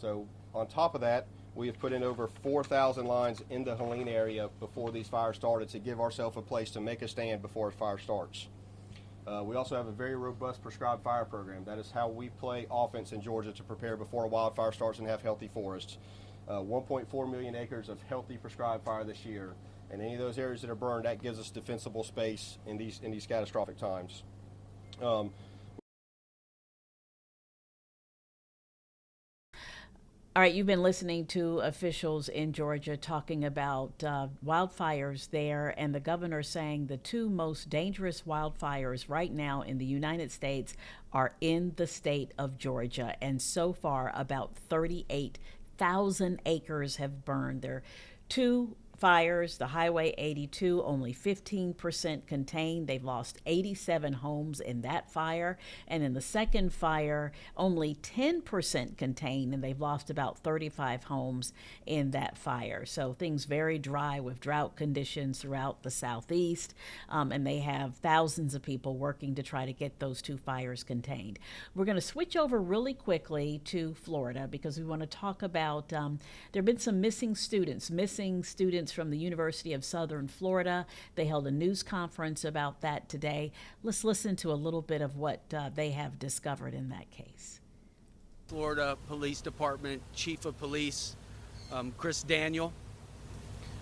So on top of that, we have put in over 4,000 lines in the Helene area before these fires started to give ourselves a place to make a stand before a fire starts. We also have a very robust prescribed fire program. That is how we play offense in Georgia to prepare before a wildfire starts and have healthy forests. 1.4 million acres of healthy prescribed fire this year. And any of those areas that are burned, that gives us defensible space in these catastrophic times.
All right, you've been listening to officials in Georgia talking about wildfires there, and the governor saying the 2 most dangerous wildfires right now in the United States are in the state of Georgia. And so far, about 38 1,000 acres have burned. There are two fires, the Highway 82, only 15% contained. They've lost 87 homes in that fire. And in the second fire, only 10% contained, and they've lost about 35 homes in that fire. So things very dry with drought conditions throughout the southeast. And they have thousands of people working to try to get those two fires contained. We're going to switch over really quickly to Florida because we want to talk about there have been some missing students from the University of Southern Florida. They held a news conference about that today. Let's listen to a little bit of what they have discovered in that case.
Florida Police Department Chief of Police, Chris Daniel.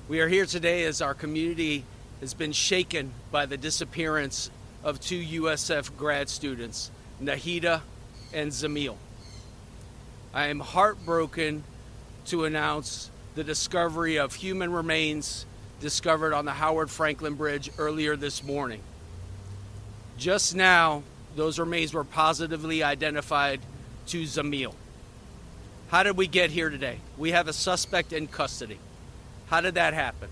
We are here today as our community has been shaken by the disappearance of two USF grad students, Nahida and Zamil. I am heartbroken to announce the discovery of human remains discovered on the Howard Franklin Bridge earlier this morning. Just now, those remains were positively identified to Zamil. How did we get here today? We have a suspect in custody. How did that happen?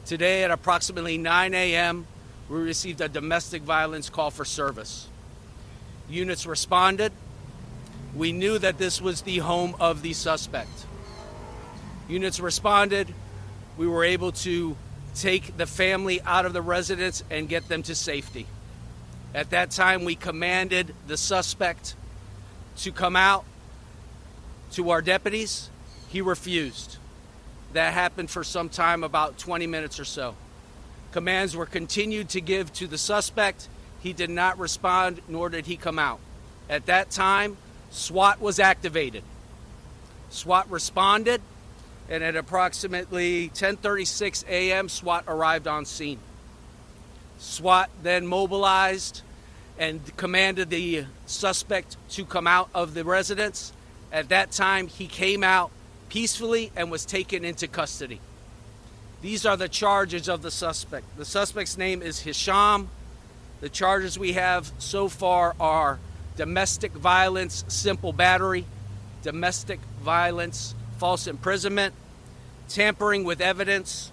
Today at approximately 9 a.m., we received a domestic violence call for service. Units responded. We knew that this was the home of the suspect. Units responded. We were able to take the family out of the residence and get them to safety. At that time, we commanded the suspect to come out to our deputies. He refused. That happened for some time, about 20 minutes or so. Commands were continued to give to the suspect. He did not respond, nor did he come out. At that time, SWAT was activated. SWAT responded. And at approximately 10:36 a.m., SWAT arrived on scene. SWAT then mobilized and commanded the suspect to come out of the residence. At that time, he came out peacefully and was taken into custody. These are the charges of the suspect. The suspect's name is Hisham. The charges we have so far are domestic violence, simple battery, domestic violence, false imprisonment, tampering with evidence,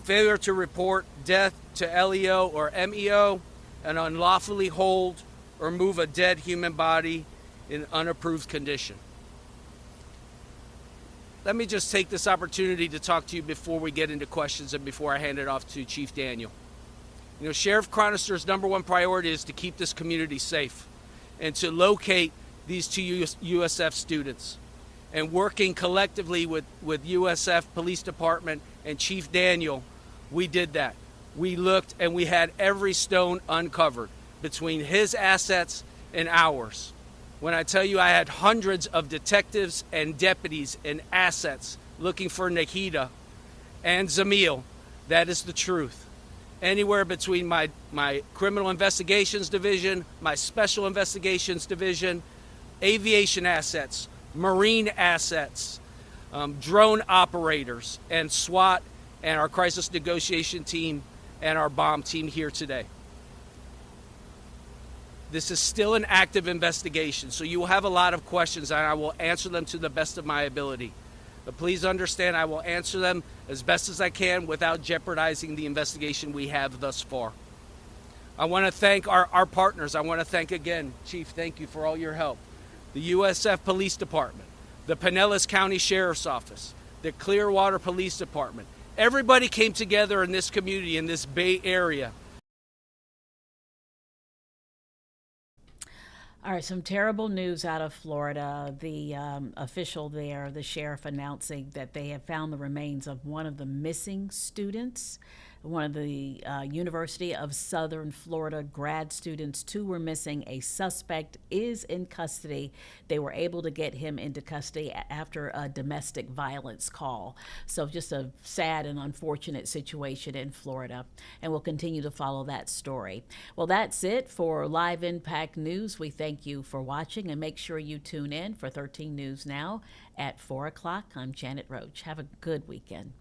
failure to report death to LEO or MEO, and unlawfully hold or move a dead human body in unapproved condition. Let me just take this opportunity to talk to you before we get into questions and before I hand it off to Chief Daniel. You know, Sheriff Cronister's number one priority is to keep this community safe and to locate these two USF students. And working collectively with USF Police Department and Chief Daniel, we did that. We looked and we had every stone uncovered between his assets and ours. When I tell you I had hundreds of detectives and deputies and assets looking for Nahida and Zamil, that is the truth. Anywhere between my criminal investigations division, my special investigations division, aviation assets, marine assets, drone operators, and SWAT and our crisis negotiation team and our bomb team here today. This is still an active investigation, so you will have a lot of questions, and I will answer them to the best of my ability. But please understand, I will answer them as best as I can without jeopardizing the investigation we have thus far. I want to thank our partners. I want to thank again, Chief, thank you for all your help. The USF Police Department, the Pinellas County Sheriff's Office, the Clearwater Police Department. Everybody came together in this community, in this Bay Area.
All right, some terrible news out of Florida. The official there, the sheriff, announcing that they have found the remains of one of the missing students, one of the University of Southern Florida grad students. Two were missing. A suspect is in custody. They were able to get him into custody after a domestic violence call. So just a sad and unfortunate situation in Florida. And we'll continue to follow that story. Well, that's it for Live Impact News. We thank you for watching, and make sure you tune in for 13 News Now at 4 o'clock. I'm Janet Roach. Have a good weekend.